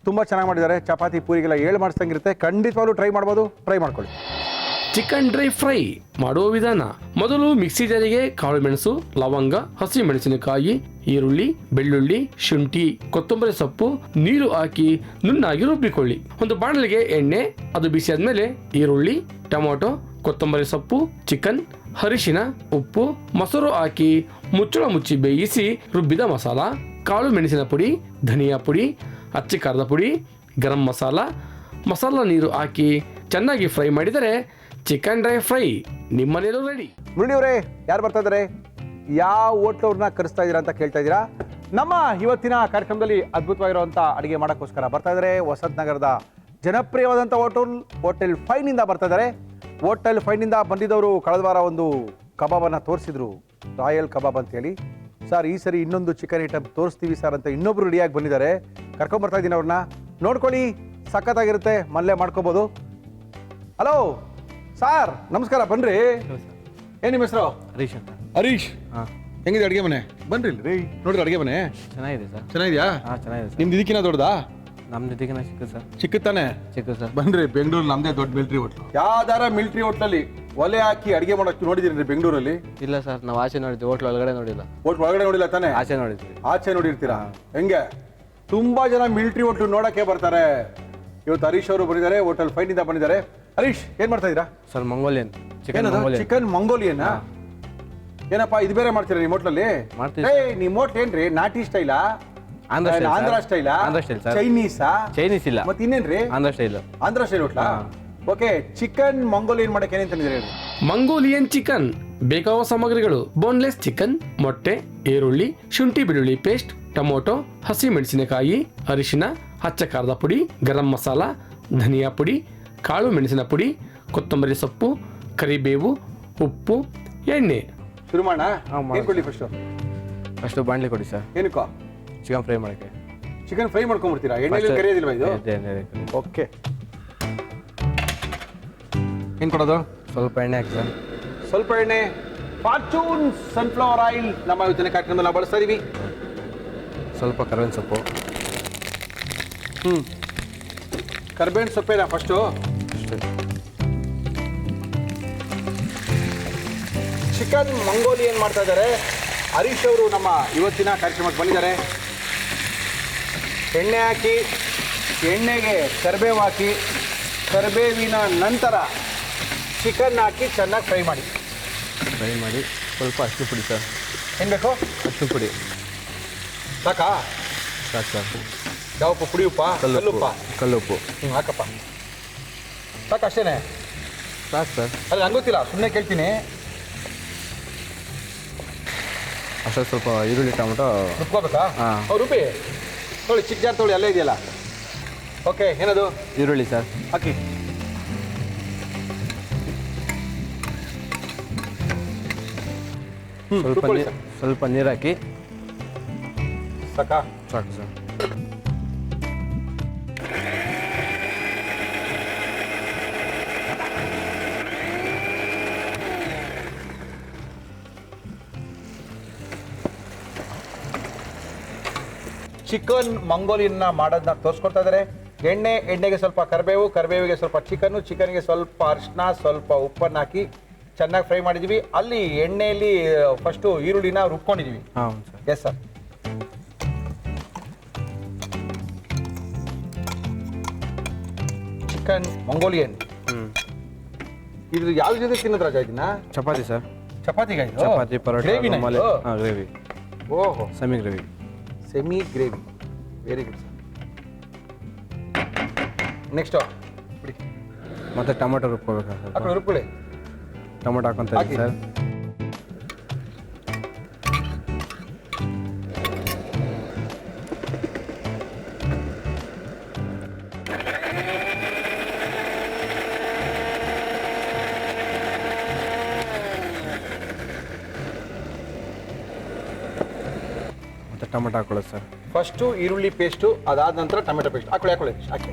ತುಂಬ ಚೆನ್ನಾಗಿ ಮಾಡಿದ್ದಾರೆ. ಚಪಾತಿ ಪೂರಿಗೆಲ್ಲ 7 ಮಾಡಿಸ್ದಂಗಿರುತ್ತೆ. ಖಂಡಿತವಾಗ್ಲೂ ಟ್ರೈ ಮಾಡ್ಬೋದು, ಟ್ರೈ ಮಾಡ್ಕೊಳ್ಳಿ. ಚಿಕನ್ ಡ್ರೈ ಫ್ರೈ ಮಾಡುವ ವಿಧಾನ: ಮೊದಲು ಮಿಕ್ಸಿ ಜಾರಿಗೆ ಕಾಳು ಮೆಣಸು, ಲವಂಗ, ಹಸಿ ಮೆಣಸಿನಕಾಯಿ, ಈರುಳ್ಳಿ, ಬೆಳ್ಳುಳ್ಳಿ, ಶುಂಠಿ, ಕೊತ್ತಂಬರಿ ಸೊಪ್ಪು, ನೀರು ಹಾಕಿ ನುಣ್ಣಾಗಿ ರುಬ್ಬಿಕೊಳ್ಳಿ. ಒಂದು ಬಾಣಲಿಗೆ ಎಣ್ಣೆ, ಅದು ಬಿಸಿ ಆದ್ಮೇಲೆ ಈರುಳ್ಳಿ, ಟೊಮೊಟೊ, ಕೊತ್ತಂಬರಿ ಸೊಪ್ಪು, ಚಿಕನ್, ಅರಿಶಿನ, ಉಪ್ಪು, ಮೊಸರು ಹಾಕಿ ಮುಚ್ಚಳ ಮುಚ್ಚಿ ಬೇಯಿಸಿ ರುಬ್ಬಿದ ಮಸಾಲ, ಕಾಳು ಮೆಣಸಿನ ಪುಡಿ, ಧನಿಯಾ ಪುಡಿ, ಅಚ್ಚ ಖಾರದ ಪುಡಿ, ಗರಂ ಮಸಾಲ ನೀರು ಹಾಕಿ ಚೆನ್ನಾಗಿ ಫ್ರೈ ಮಾಡಿದರೆ ಚಿಕನ್ ಡ್ರೈ ಫ್ರೈ ನಿಮ್ಮನೇಲೂ ರೆಡಿ. ಮುರಳಿಯವರೇ, ಯಾರು ಬರ್ತಾ ಇದ್ದಾರೆ? ಯಾವ ಹೋಟ್ಲವ್ರನ್ನ ಕರೆಸ್ತಾ ಇದ್ದೀರಾ ಅಂತ ಕೇಳ್ತಾ ಇದ್ದೀರಾ? ನಮ್ಮ ಇವತ್ತಿನ ಕಾರ್ಯಕ್ರಮದಲ್ಲಿ ಅದ್ಭುತವಾಗಿರುವಂಥ ಅಡುಗೆ ಮಾಡೋಕ್ಕೋಸ್ಕರ ಬರ್ತಾ ಇದ್ದಾರೆ ವಸಂತ ನಗರದ ಜನಪ್ರಿಯವಾದಂಥ ಹೋಟೆಲ್ ಫೈನಿಂದ ಬರ್ತಾ ಇದ್ದಾರೆ. ಹೋಟೆಲ್ ಫೈನಿಂದ ಬಂದಿದ್ದವರು ಕಳೆದ ವಾರ ಒಂದು ಕಬಾಬನ್ನು ತೋರಿಸಿದ್ರು, ರಾಯಲ್ ಕಬಾಬ್ ಅಂತೇಳಿ. ಸರ್, ಈ ಸರಿ ಇನ್ನೊಂದು ಚಿಕನ್ ಐಟಮ್ ತೋರಿಸ್ತೀವಿ ಸರ್ ಅಂತ ಇನ್ನೊಬ್ರು ರೆಡಿಯಾಗಿ ಬಂದಿದ್ದಾರೆ. ಕರ್ಕೊಂಬರ್ತಾ ಇದ್ದೀನಿ ಅವ್ರನ್ನ, ನೋಡ್ಕೊಳ್ಳಿ, ಸಖತ್ತಾಗಿರುತ್ತೆ, ಮನೇಲೆ ಮಾಡ್ಕೋಬೋದು. ಹಲೋ ಸರ್, ನಮಸ್ಕಾರ, ಬನ್ರಿ. ಏನು ನಿಮ್ಮ ಹೆಸರು? ಹರೀಶ್ ಅಂತ. ಹರೀಶ್, ಹೆಂಗಿದೆ ಅಡುಗೆ ಮನೆ? ಬನ್ರಿ ರೀ, ನೋಡ್ರಿ ಅಡುಗೆ ಮನೆ ಚೆನ್ನಾಗಿದೆ ಸರ್. ಚೆನ್ನಾಗಿದ್ಯಾ? ಹಾಂ ಚೆನ್ನಾಗಿದೆ ಸರ್. ನಿಮ್ದು ಇದಕ್ಕಿನ ದೊಡ್ಡದಾ? ನಮ್ದು ಇದಕ್ಕಿಂತ ಚಿಕ್ಕದು ಸರ್. ಚಿಕ್ಕ ತಾನೆ? ಚಿಕ್ಕದು ಸರ್. ಬನ್ರಿ, ಬೆಂಗಳೂರು ನಮ್ದೇ ದೊಡ್ಡ ಮಿಲ್ಟ್ರಿ ಹೋಟ್ಲು. ಯಾವ್ದಾರ ಮಿಲ್ಟ್ರಿ ಹೋಟ್ಲಲ್ಲಿ ಒಲೆ ಹಾಕಿ ಅಡುಗೆ ಮಾಡೋಷ್ಟು ನೋಡಿದಿರಿ ಬೆಂಗಳೂರಲ್ಲಿ? ಇಲ್ಲ ಸರ್, ನಾವು ಆಚೆ ನೋಡಿದ್ವಿ, ಹೋಟ್ಲ್ ಒಳಗಡೆ ನೋಡಿಲ್ಲ. ಹೋಟ್ಲ್ ಒಳಗಡೆ ನೋಡಿಲ್ಲ ತಾನೆ? ಆಚೆ ನೋಡಿದ್ವಿ. ಆಚೆ ನೋಡಿರ್ತೀರಾ? ಹೆಂಗೆ ತುಂಬಾ ಜನ ಮಿಲ್ಟ್ರಿ ಹೋಟ್ಲು ನೋಡಕ್ಕೆ ಬರ್ತಾರೆ. ಇವತ್ತು ಹರೀಶ್ ಅವರು ಬಂದಿದ್ದಾರೆ, ಹೋಟೆಲ್ ಫೈನಿಂದ ಬಂದಿದ್ದಾರೆ. ಹರೀಶ್, ಏನ್ ಮಾಡ್ತಾ ಇದ್ದೀರಾ? Sir Mongolian chicken. ಏನದು? Mongolian chicken Mongolian. ಏನಪ್ಪ ಇದು ಬೇರೆ ಮಾಡ್ತೀರಾ ನಿಮ್ಮ ಹೋಟ್ಲಲ್ಲಿ? ಮಾಡ್ತೀವಿ ಏ, ನಿಮ್ಮ ಹೋಟ್ಲ್ ಏನ್ರಿ? ನಾಟಿ ಸ್ಟೈಲಾ? ಆಂಧ್ರ ಸ್ಟೈಲ್. ಆಂಧ್ರ ಸ್ಟೈಲಾ? Andhra style sir. ಚೈನೀಸಾ? ಚೈನೀಸ್ ಇಲ್ಲ, ಮತ್ತೆ ಇನ್ನೇನ್ರಿ? ಆಂಧ್ರ ಸ್ಟೈಲ್. ಆಂಧ್ರ ಸ್ಟೈಲ್ ಹೋಟ್ಲಾ? ಓಕೆ, ಚಿಕನ್ ಮಂಗೋಲಿಯನ್ ಮಾಡಕ್ಕೆ ಏನೇನು ತಂದಿದ್ದೀರಿ? ಮಂಗೋಲಿಯನ್ ಚಿಕನ್ ಬೇಕಾಗುವ ಸಾಮಗ್ರಿಗಳು: ಬೋನ್ಲೆಸ್ ಚಿಕನ್, ಮೊಟ್ಟೆ, ಈರುಳ್ಳಿ, ಶುಂಠಿ ಬೆಳ್ಳುಳ್ಳಿ ಪೇಸ್ಟ್, ಟೊಮೊಟೊ, ಹಸಿ ಮೆಣಸಿನಕಾಯಿ, ಅರಿಶಿನ, ಅಚ್ಚ ಖಾರದ ಪುಡಿ, ಗರಂ ಮಸಾಲ, ಧನಿಯಾ ಪುಡಿ, ಕಾಳು ಮೆಣಸಿನ ಪುಡಿ, ಕೊತ್ತಂಬರಿ ಸೊಪ್ಪು, ಕರಿಬೇವು, ಉಪ್ಪು, ಎಣ್ಣೆ. ಶುರು ಮಾಡೋಣ? ಹಾ, ಮಾಡಿ. ಏನು ಕೊಡ್ಲಿ ಫಸ್ಟು? ಫಸ್ಟು ಬಾಣಲಿ ಕೊಡಿ ಸರ್, ಏನಕ್ಕೋ? ಚಿಕನ್ ಫ್ರೈ ಮಾಡೋಕ್ಕೆ. ಚಿಕನ್ ಫ್ರೈ ಮಾಡ್ಕೊಂಡ್ಬಿಡ್ತೀರಾ? ಎಣ್ಣೆಲಿ ಕರಿಯೋದಿಲ್ವಾ ಇದು? ಓಕೆ, ಏನು ಕೊಡೋದು? ಸ್ವಲ್ಪ ಎಣ್ಣೆ ಹಾಕಿ ಸರ್. ಸ್ವಲ್ಪ ಎಣ್ಣೆ. ಫಾರ್ಚೂನ್ ಸನ್ಫ್ಲವರ್ ಆಯಿಲ್ ನಮ್ಮ ಇವತ್ತಿನ ಕಾರ್ಯಕ್ರಮದಲ್ಲಿ ನಾವು ಬಳಸ್ತಾ ಇದೀವಿ. ಸ್ವಲ್ಪ ಕರ್ಬೇವಿನ ಸೊಪ್ಪು. ಕರ್ಬೇವಿನ ಸೊಪ್ಪೇನಾ ಫಸ್ಟು? ಅಷ್ಟೇ. ಚಿಕನ್ ಮಂಗೋಲಿಯನ್ ಮಾಡ್ತಾ ಇದ್ದಾರೆ ಹರೀಶ್ ಅವರು, ನಮ್ಮ ಇವತ್ತಿನ ಕಾರ್ಯಕ್ರಮಕ್ಕೆ ಬಂದಿದ್ದಾರೆ. ಎಣ್ಣೆ ಹಾಕಿ, ಎಣ್ಣೆಗೆ ಕರಿಬೇವು ಹಾಕಿ, ಕರಿಬೇವಿನ ನಂತರ ಚಿಕನ್ ಹಾಕಿ ಚೆನ್ನಾಗಿ ಫ್ರೈ ಮಾಡಿ. ಫ್ರೈ ಮಾಡಿ ಸ್ವಲ್ಪ ಅರಿಶಿನ ಪುಡಿ ಸರ್. ಏನು ಬೇಕು? ಅರಿಶಿನ ಪುಡಿ ಸಾಕಾ? ಸಾಕು ಸರ್. ಯಾವ ಉಪ್ಪು? ಪುಡಿ ಉಪ್ಪಾ? ಕಲ್ಲುಪ್ಪ? ಕಲ್ಲುಪ್ಪು ಹಾಕಪ್ಪ, ಸಾಕು ಅಷ್ಟೇನೆ? ಸಾಕು ಸರ್. ಅಲ್ಲಿ ನಂಗೆ ಗೊತ್ತಿಲ್ಲ, ಸುಮ್ಮನೆ ಕೇಳ್ತೀನಿ. ಅಷ್ಟೇ. ಸ್ವಲ್ಪ ಈರುಳ್ಳಿ ಟೊಮೊಟೊ ರುಬ್ಕೋಬೇಕಾ? ಹಾ. ರುಬ್ಬಿ ತೊಳಿ, ಚಿಕ್ಕ ಜಾರ್ ತೊಳಿ, ಅಲ್ಲೇ ಇದೆಯಲ್ಲ. ಓಕೆ, ಏನದು? ಈರುಳ್ಳಿ ಸರ್. ಹಾಕಿ. ಸ್ವಲ್ಪ ನೀರು ಹಾಕಿ. ಸಾಕಾ? ಸಾಕು ಸರ್. ಚಿಕನ್ ಮಂಗೋಲಿಯನ್ನ ಮಾಡೋದನ್ನ ತೋರಿಸ್ಕೊಡ್ತಾ ಇದ್ದಾರೆ. ಎಣ್ಣೆಗೆ ಸ್ವಲ್ಪ ಕರಿಬೇವು, ಕರಿಬೇವಿಗೆ ಸ್ವಲ್ಪ ಚಿಕನ್ನು, ಚಿಕನ್ಗೆ ಸ್ವಲ್ಪ ಅರಿಶಿನ, ಸ್ವಲ್ಪ ಉಪ್ಪನ್ನು ಹಾಕಿ ಚೆನ್ನಾಗಿ ಫ್ರೈ ಮಾಡಿದ್ದೀವಿ. ಅಲ್ಲಿ ಎಣ್ಣೆಯಲ್ಲಿ ಫಸ್ಟು ಈರುಳ್ಳಿನ ರುಬ್ಕೊಂಡಿದ್ದೀವಿ. ಹಾಂ sir. Yes sir. Chicken Mongolian ಇದು ಯಾವ ಜೊತೆ ತಿನ್ನೋದು ರಾಜ? ಇದನ್ನ ಚಪಾತಿ ಸರ್. ಚಪಾತಿಗೆ? ಚಪಾತಿ, ಪರೋಟ, ಗ್ರೇವಿನ? ಹಾಂ ಗ್ರೇವಿ. ಓಹೋ, semi gravy. Semi gravy. Very good sir. Next ಬಿಡಿ. ಮತ್ತೆ ಟೊಮೊಟೊ ರುಬ್ಕೋಬೇಕಾ ಸರ್? ಹಾಕೊಂಡು ರುಬ್ಕೊಳ್ಳಿ. ಟೊಮೊಟೊ ಹಾಕೊಂತ ಹಾಕಿ. ಸರ್. ಮತ್ತೆ ಟೊಮೊಟೊ ಹಾಕೊಳ್ಳೋದು ಸರ್. ಫಸ್ಟು ಈರುಳ್ಳಿ ಪೇಸ್ಟು, ಅದಾದ ನಂತರ ಟೊಮೆಟೊ ಪೇಸ್ಟ್ ಹಾಕೊಳ್ಳಿ. ಹಾಕಿ.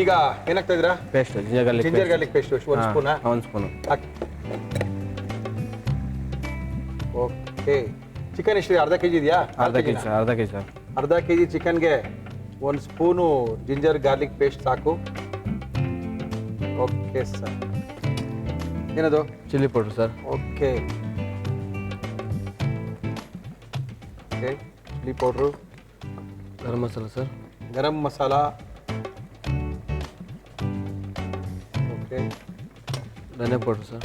ಈಗ ಏನಾಗ್ತಾ ಇದ್ದೀರಾ? ಪೇಸ್ಟ್ ಜಿಂಜರ್ ಗಾರ್ಲಿಕ್ ಪೇಸ್ಟ್ ಒಂದು ಸ್ಪೂನಾ? ಒಂದು ಸ್ಪೂನು ಹಾಕಿ. ಓಕೆ, ಚಿಕನ್ ಎಷ್ಟು? ಅರ್ಧ ಕೆ ಜಿ ಇದೆಯಾ? ಅರ್ಧ ಕೆ ಜಿ ಸರ್. ಅರ್ಧ ಕೆ ಜಿ ಸರ್. ಅರ್ಧ ಕೆ ಜಿ ಚಿಕನ್ಗೆ ಒಂದು ಸ್ಪೂನು ಜಿಂಜರ್ ಗಾರ್ಲಿಕ್ ಪೇಸ್ಟ್ ಸಾಕು. Okay sir. ಏನದು? Chilli powder sir. Okay, okay, chilli powder, garam masala sir. Garam masala, okay, ಧನಿಯಾ ಪೌಡ್ರ್ ಸರ್.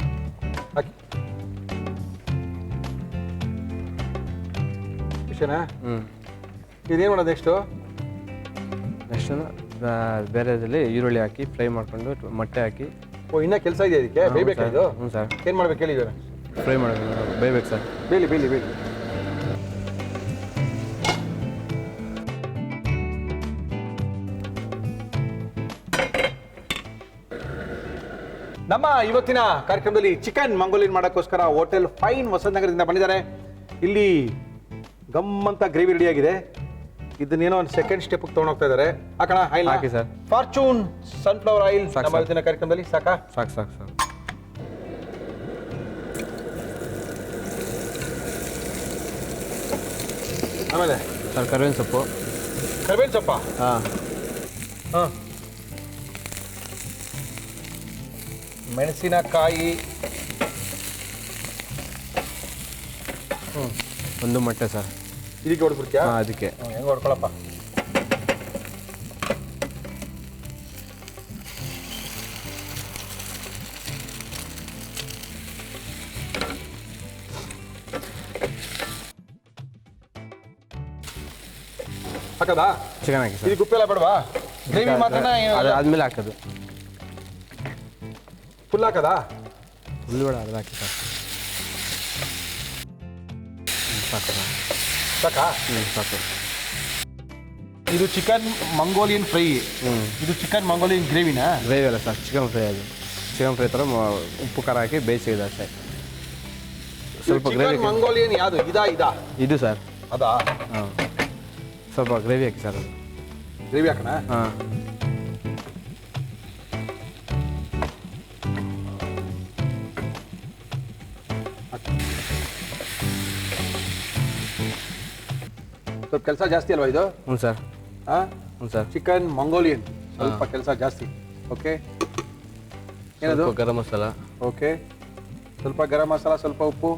ಹಾಕಿ. ಇಷ್ಟೇನಾ? ಹ್ಞೂ. ಇದೇನು ಮಾಡೋದು ನೆಕ್ಸ್ಟು? ನೆಕ್ಸ್ಟ್ ಬೇರೆದಲ್ಲಿ ಈರುಳ್ಳಿ ಹಾಕಿ ಫ್ರೈ ಮಾಡ್ಕೊಂಡು ಮೊಟ್ಟೆ ಹಾಕಿ. ಓ ಇನ್ನೂ ಕೆಲಸ ಇದೆ ಇದಕ್ಕೆ ಬೇಯ್ಬೇಕಾ ಇದು? ಹ್ಞೂ ಸರ್. ಏನು ಮಾಡ್ಬೇಕು ಹೇಳಿ ಇವಾಗ? ಫ್ರೈ ಮಾಡಬೇಕು, ಬೇಯ್ಬೇಕು ಸರ್. ಬೇಲಿ ಬೇಲಿ ಬೇಲಿ. ನಮ್ಮ ಇವತ್ತಿನ ಕಾರ್ಯಕ್ರಮದಲ್ಲಿ ಚಿಕನ್ ಮಂಗೋಲಿಯನ್ ಮಾಡೋಕ್ಕೋಸ್ಕರ ಹೋಟೆಲ್ ಫೈನ್ ವಸಂತನಗರದಿಂದ ಬಂದಿದ್ದಾರೆ. ಇಲ್ಲಿ ಗಮ್ಮಂತ ಗ್ರೇವಿ ರೆಡಿ ಆಗಿದೆ. ಇದನ್ನೇನೋ ಒಂದು ಸೆಕೆಂಡ್ ಸ್ಟೆಪ್ ತೊಗೊಂಡೋಗ್ತಾ ಇದ್ದಾರೆ. ಹಾಕೋಣ ಆಯಿಲ್ ಹಾಕಿ ಸರ್. ಫಾರ್ಚೂನ್ ಸನ್ಫ್ಲವರ್ ಆಯಿಲ್ ಸಾಕು ನಮ್ಮ ಸರ್. ಇವತ್ತಿನ ಕಾರ್ಯಕ್ರಮದಲ್ಲಿ ಸಾಕಾ? ಸಾಕು ಸಾಕು ಸರ್. ಆಮೇಲೆ ಸರ್ ಕರಿಬೇವಿನ ಸೊಪ್ಪು. ಕರಿಬೇವಿನ ಸೊಪ್ಪ? ಹಾಂ. ಹಾಂ. ಮೆಣಸಿನಕಾಯಿ. ಒಂದು ಮೊಟ್ಟೆ ಸರ್. ಇದಕ್ಕೆ ಹೊಡ್ಬಿಡ್ತೀಯಾ? ಹಾಂ ಅದಕ್ಕೆ. ಹೆಂಗೆ ಹೊಡ್ಕೊಳಪ್ಪ? ಹಾಕದಾ? ಚಿಕನ್ ಹಾಕಿ ಸರ್. ಇದಕ್ಕೆ ಉಪ್ಪೆಲ್ಲ ಬೇಡವಾ? ಗ್ರೇವಿ ಮಾತ್ರನಾ? ಅದು ಆದಮೇಲೆ ಹಾಕೋದು. ಫುಲ್ ಹಾಕದಾ? ಉಳ್ಳಿಬೇಡ ಅದು ಹಾಕಿ ಸರ್. ಸಾಕು ಸರ್. ಸಾಕಾ? ಸಾಕು. ಇದು ಚಿಕನ್ ಮಂಗೋಲಿಯನ್ ಫ್ರೈ. ಇದು ಚಿಕನ್ ಮಂಗೋಲಿಯನ್ ಗ್ರೇವಿನಾ? ಗ್ರೇವಿ ಅಲ್ಲ ಸರ್, ಚಿಕನ್ ಫ್ರೈ. ಅದು ಚಿಕನ್ ಫ್ರೈ ಥರ ಉಪ್ಪು ಖಾರ ಹಾಕಿ ಬೇಯಿಸಿದೆ ಅಷ್ಟೇ. ಸ್ವಲ್ಪ ಗ್ರೇವಿ. ಮಂಗೋಲಿಯನ್ ಯಾವುದು? ಇದಾ? ಇದು ಸರ್. ಅದಾ? ಹಾಂ. ಸ್ವಲ್ಪ ಗ್ರೇವಿ ಹಾಕಿ ಸರ್. ಅದು ಗ್ರೇವಿ ಹಾಕೋಣ? ಹಾಂ. ಸ್ವಲ್ಪ ಕೆಲಸ ಜಾಸ್ತಿ ಅಲ್ವಾ ಇದು? ಹ್ಞೂ ಸರ್. ಹಾಂ. ಹ್ಞೂ ಸರ್. ಚಿಕನ್ ಮಂಗೋಲಿಯನ್ ಸ್ವಲ್ಪ ಕೆಲಸ ಜಾಸ್ತಿ. ಓಕೆ. ಏನದು? ಸ್ವಲ್ಪ ಗರಂ ಮಸಾಲ. ಓಕೆ. ಸ್ವಲ್ಪ ಗರಂ ಮಸಾಲ, ಸ್ವಲ್ಪ ಉಪ್ಪು.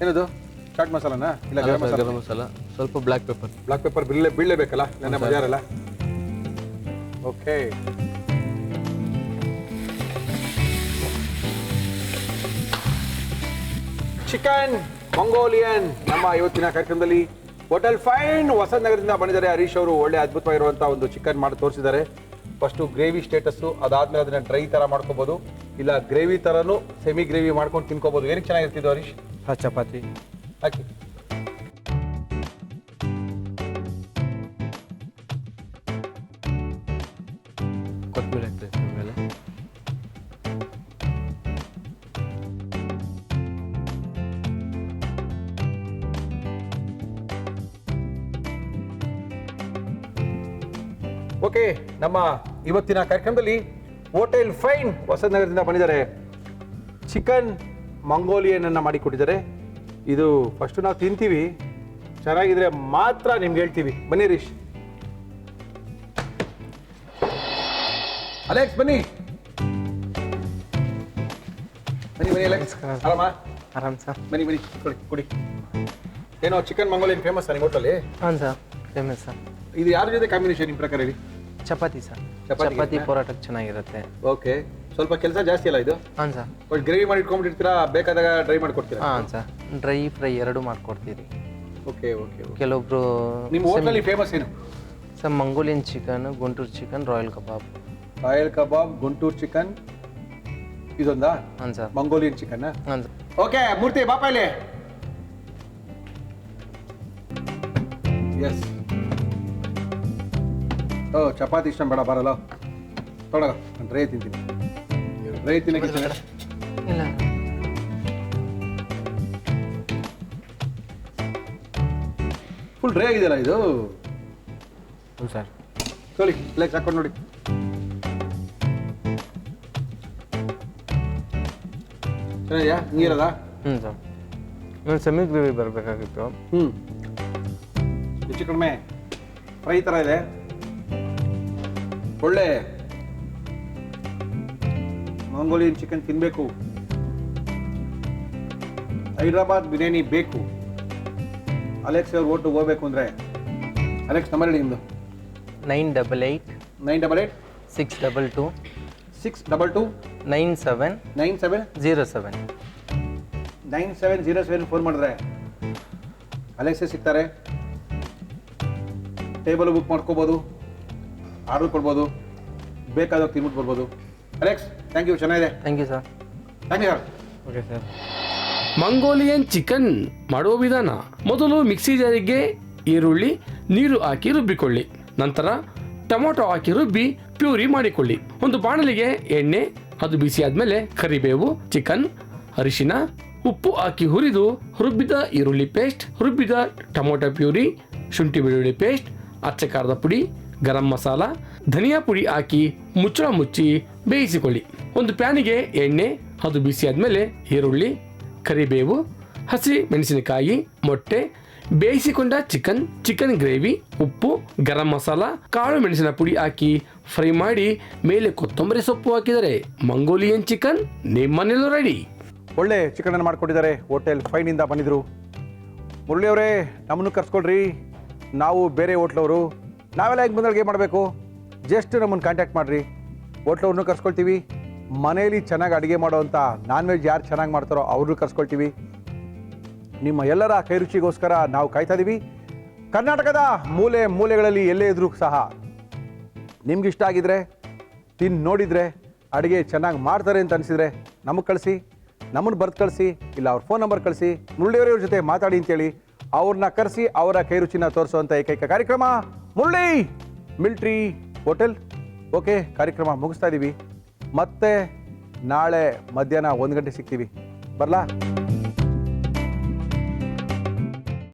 ಏನದು? ಚಾಟ್ ಮಸಾಲನಾ? ಇಲ್ಲ ಗರಂ ಮಸಾಲ. ಗರಂ ಮಸಾಲ, ಸ್ವಲ್ಪ ಬ್ಲ್ಯಾಕ್ ಪೆಪ್ಪರ್. ಬ್ಲಾಕ್ ಪೆಪ್ಪರ್ ಬೀಳಲೇಬೇಕಲ್ಲ, ನನ್ನ ಮಜಾರಲ್ಲ. ಓಕೆ. ಚಿಕನ್ ಮಂಗೋಲಿಯನ್ ನಮ್ಮ ಇವತ್ತಿನ ಕಾರ್ಯಕ್ರಮದಲ್ಲಿ ಹೋಟೆಲ್ ಫೈನ್ ವಸಂತನಗರದಿಂದ ಬಂದಿದ್ದಾರೆ ಹರೀಶ್ ಅವರು. ಒಳ್ಳೆ ಅದ್ಭುತವಾಗಿರುವಂಥ ಒಂದು ಚಿಕನ್ ಮಾಡಿ ತೋರಿಸಿದ್ದಾರೆ. ಫಸ್ಟು ಗ್ರೇವಿ ಸ್ಟೇಟಸ್ಸು, ಅದಾದ್ಮೇಲೆ ಅದನ್ನ ಡ್ರೈ ಥರ ಮಾಡ್ಕೋಬೋದು, ಇಲ್ಲ ಗ್ರೇವಿ ಥರನೂ ಸೆಮಿ ಗ್ರೇವಿ ಮಾಡ್ಕೊಂಡು ತಿನ್ಕೋಬೋದು. ಏನಕ್ಕೆ ಚೆನ್ನಾಗಿರ್ತಿದ್ದು ಹರೀಶ್? ಚಪಾತಿ ಹಾಕಿ. ಕೊತ್ತಂಬರಿ ಹಾಕ್ತೀವಿ ಮೇಲೆ. ಓಕೆ. ನಮ್ಮ ಇವತ್ತಿನ ಕಾರ್ಯಕ್ರಮದಲ್ಲಿ ಹೋಟೆಲ್ ಫೈನ್ ವಸಂತನಗರದಿಂದ ಬಂದಿದ್ದಾರೆ. ಚಿಕನ್ ಮಂಗೋಲಿಯನ್ ಅನ್ನ ಮಾಡಿಕೊಟ್ಟಿದ್ದಾರೆ. ಇದು ಫಸ್ಟು ನಾವು ತಿಂತೀವಿ, ಚೆನ್ನಾಗಿದ್ರೆ ಮಾತ್ರ ನಿಮ್ಗೆ ಹೇಳ್ತೀವಿ. ಬನ್ನಿ ಹರೀಶ್. ಅಲೆಕ್ಸ್ ಬನ್ನಿ ಬನ್ನಿ ಬನ್ನಿ ಅಲೆಕ್ಸ್. ಆರಾಮ? ಆರಾಮ್ ಸರ್. ಬನ್ನಿ ಬನ್ನಿ ಕುಡಿ. ಏನೋ ಚಿಕನ್ ಮಂಗೋಲಿಯನ್ ಫೇಮಸ್ ನಿಮ್ಮ ಹೋಟೆಲಲ್ಲಿ? ಹಾಂ ಸರ್, ಫೇಮಸ್ ಸರ್. ಇದು ಯಾರ ಜೊತೆ ಕಾಂಬಿನೇಷನ್ ನಿಮ್ಮ ಪ್ರಕಾರ ಹೇಳಿ? ಚಪಾತಿ ಸರ್. ಚಪಾತಿ ಚಪಾತಿ ಪರೋಟಕ್ಕೆ ಚೆನ್ನಾಗಿರುತ್ತೆ. ಓಕೆ. ಸ್ವಲ್ಪ ಕೆಲಸ ಜಾಸ್ತಿ ಅಲ್ಲ ಇದು? ಹಾಂ ಸರ್. ಬಟ್ ಗ್ರೇವಿ ಮಾಡಿ ಇಟ್ಕೊಂಡ್ಬಿಟ್ಟಿರ್ತೀರಾ, ಬೇಕಾದಾಗ ಡ್ರೈ ಮಾಡಿಕೊಡ್ತೀರಾ? ಹಾಂ ಸರ್, ಡ್ರೈ ಫ್ರೈ ಎರಡು ಮಾಡ್ಕೊಡ್ತೀರಿ. Okay okay. ಕೆಲವೊಬ್ರು ನಿಮ್ಮ ಹೋಟೆಲಲ್ಲಿ ಫೇಮಸ್ ಏನು? Sir Mongolian chicken, Guntur chicken, royal kebab. Royal kebab, Guntur chicken, ಇದೊಂದಾ? ಹಾಂ ಸರ್. Mongolian chicken. ಹಾಂ ಸರ್. ಓಕೆ ಮೂರ್ತಿ ಬಾಪ ಇಲ್ಲಿ. ಎಸ್. ಓ ಚಪಾತಿ ಇಷ್ಟ ಬೇಡ, ಬರಲ್ಲ ತೊಗೊಳ. ನಾನು ಡ್ರೈ ತಿಂತೀನಿ. ಡ್ರೈ ತಿನ್ನಕ್ಕೆ ಇಲ್ಲ ಫುಲ್ ಡ್ರೈ ಆಗಿದೆಯಲ್ಲ ಇದು. ಹ್ಞೂ ಸರ್. ತೊಳಿ ಲೆಗ್ ಹಾಕೊಂಡು ನೋಡಿ. ಚೆನ್ನಾಗಿದೆಯಾ? ನೀರದ? ಹ್ಞೂ ಸರ್. ನಾನು ಸೆಮಿ ಗ್ರೇವಿ ಬರಬೇಕಾಗಿತ್ತು. ಹೆಚ್ಚು ಕಡಿಮೆ ಫ್ರೈ ಥರ ಇದೆ. ಒಳ್ಳೆ ಮಂಗೋಲಿಯನ್ ಚಿಕನ್ ತಿನ್ನಬೇಕು, ಹೈದ್ರಾಬಾದ್ ಬಿರಿಯಾನಿ ಬೇಕು. ಅಲೆಕ್ಸ್ ಅವ್ರ ಓಟು ಹೋಗ್ಬೇಕು ಅಂದರೆ ಅಲೆಕ್ಸ್ ನಂಬರ್ ಹೇಳಿ ನಿಮ್ಮದು. 988 988 622 622 97 97 07. 9707 ಫೋನ್ ಮಾಡಿದ್ರೆ ಅಲೆಕ್ಸೇ ಸಿಗ್ತಾರೆ. ಟೇಬಲ್ ಬುಕ್ ಮಾಡ್ಕೋಬೋದು, ಆರ್ಡರ್ ಕೊಡ್ಬೋದು, ಬೇಕಾದಾಗ ತಿನ್ಬಿಟ್ಟು ಬರ್ಬೋದು. ಅಲೆಕ್ಸ್, ಥ್ಯಾಂಕ್ ಯು, ಚೆನ್ನಾಗಿದೆ. Thank you sir. Thank you sir. Okay sir. Mongolian chicken ಮಾಡುವ ವಿಧಾನ: ಮೊದಲು ಮಿಕ್ಸಿ ಜಾರಿಗೆ ಈರುಳ್ಳಿ, ನೀರು ಹಾಕಿ ರುಬ್ಬಿಕೊಳ್ಳಿ. ನಂತರ ಟೊಮೊಟೊ ಹಾಕಿ ರುಬ್ಬಿ ಪ್ಯೂರಿ ಮಾಡಿಕೊಳ್ಳಿ. ಒಂದು ಬಾಣಲಿಗೆ ಎಣ್ಣೆ, ಅದು ಬಿಸಿ ಆದ್ಮೇಲೆ ಕರಿಬೇವು, ಚಿಕನ್, ಅರಿಶಿನ, ಉಪ್ಪು ಹಾಕಿ ಹುರಿದು ರುಬ್ಬಿದ ಈರುಳ್ಳಿ ಪೇಸ್ಟ್, ರುಬ್ಬಿದ ಟೊಮೊಟೊ ಪ್ಯೂರಿ, ಶುಂಠಿ ಬೆಳ್ಳುಳ್ಳಿ ಪೇಸ್ಟ್, ಅಚ್ಚ ಖಾರದ ಪುಡಿ, ಗರಂ ಮಸಾಲ, ಧನಿಯಾ ಪುಡಿ ಹಾಕಿ ಮುಚ್ಚಳ ಮುಚ್ಚಿ ಬೇಯಿಸಿಕೊಳ್ಳಿ. ಒಂದು ಪ್ಯಾನಿಗೆ ಎಣ್ಣೆ, ಅದು ಬಿಸಿ ಆದ್ಮೇಲೆ ಈರುಳ್ಳಿ, ಕರಿಬೇವು, ಹಸಿ ಮೆಣಸಿನಕಾಯಿ, ಮೊಟ್ಟೆ, ಬೇಯಿಸಿಕೊಂಡ ಚಿಕನ್ ಗ್ರೇವಿ, ಉಪ್ಪು, ಗರಂ ಮಸಾಲ, ಕಾಳು ಮೆಣಸಿನ ಪುಡಿ ಹಾಕಿ ಫ್ರೈ ಮಾಡಿ ಮೇಲೆ ಕೊತ್ತಂಬರಿ ಸೊಪ್ಪು ಹಾಕಿದರೆ ಮಂಗೋಲಿಯನ್ ಚಿಕನ್ ನಿಮ್ಮನೇಲೂ ರೆಡಿ. ಒಳ್ಳೆ ಚಿಕನನ್ನು ಮಾಡಿಕೊಟ್ಟಿದ್ದಾರೆ. ಹೋಟೆಲ್ ಫೈನಿಂದ ಬಂದಿದ್ರು. ಮುರಳಿಯವರೇ, ನಮ್ಮನ್ನು ಕರ್ಸ್ಕೊಳ್ರಿ, ನಾವು ಬೇರೆ ಹೋಟ್ಲವರು, ನಾವೆಲ್ಲ ಹೆಂಗೆ ಬಂದಳಿಗೆ ಮಾಡಬೇಕು? ಜಸ್ಟ್ ನಮ್ಮನ್ನು ಕಾಂಟ್ಯಾಕ್ಟ್ ಮಾಡಿರಿ, ಹೋಟ್ಲವ್ರನ್ನೂ ಕರ್ಸ್ಕೊಳ್ತೀವಿ. ಮನೆಯಲ್ಲಿ ಚೆನ್ನಾಗಿ ಅಡುಗೆ ಮಾಡೋವಂಥ ನಾನ್ ವೆಜ್ ಯಾರು ಚೆನ್ನಾಗಿ ಮಾಡ್ತಾರೋ ಅವ್ರನ್ನೂ ಕರ್ಸ್ಕೊಳ್ತೀವಿ. ನಿಮ್ಮ ಎಲ್ಲರ ಕೈ ರುಚಿಗೋಸ್ಕರ ನಾವು ಕಾಯ್ತಾ ಇದ್ದೀವಿ. ಕರ್ನಾಟಕದ ಮೂಲೆ ಮೂಲೆಗಳಲ್ಲಿ ಎಲ್ಲೇ ಇದ್ರೂ ಸಹ ನಿಮ್ಗೆ ಇಷ್ಟ ಆಗಿದ್ರೆ, ನೋಡಿದರೆ ಅಡುಗೆ ಚೆನ್ನಾಗಿ ಮಾಡ್ತಾರೆ ಅಂತ ಅನಿಸಿದರೆ ನಮಗೆ ಕಳಿಸಿ, ನಮ್ಮನ್ನು ಬರೆದು ಕಳಿಸಿ, ಇಲ್ಲ ಅವ್ರ ಫೋನ್ ನಂಬರ್ ಕಳಿಸಿ. ಮುರಳಿಯವರ ಜೊತೆ ಮಾತಾಡಿ ಅಂತೇಳಿ ಅವ್ರನ್ನ ಕರೆಸಿ ಅವರ ಕೈ ರುಚಿನ ತೋರಿಸುವಂಥ ಏಕೈಕ ಕಾರ್ಯಕ್ರಮ ಮುರಳಿ ಮಿಲ್ಟ್ರಿ ಹೋಟೆಲ್. ಓಕೆ, ಕಾರ್ಯಕ್ರಮ ಮುಗಿಸ್ತಾ ಇದ್ದೀವಿ. ಮತ್ತೆ ನಾಳೆ ಮಧ್ಯಾಹ್ನ 1 ಗಂಟೆ ಸಿಗ್ತೀವಿ. ಬರಲಾ?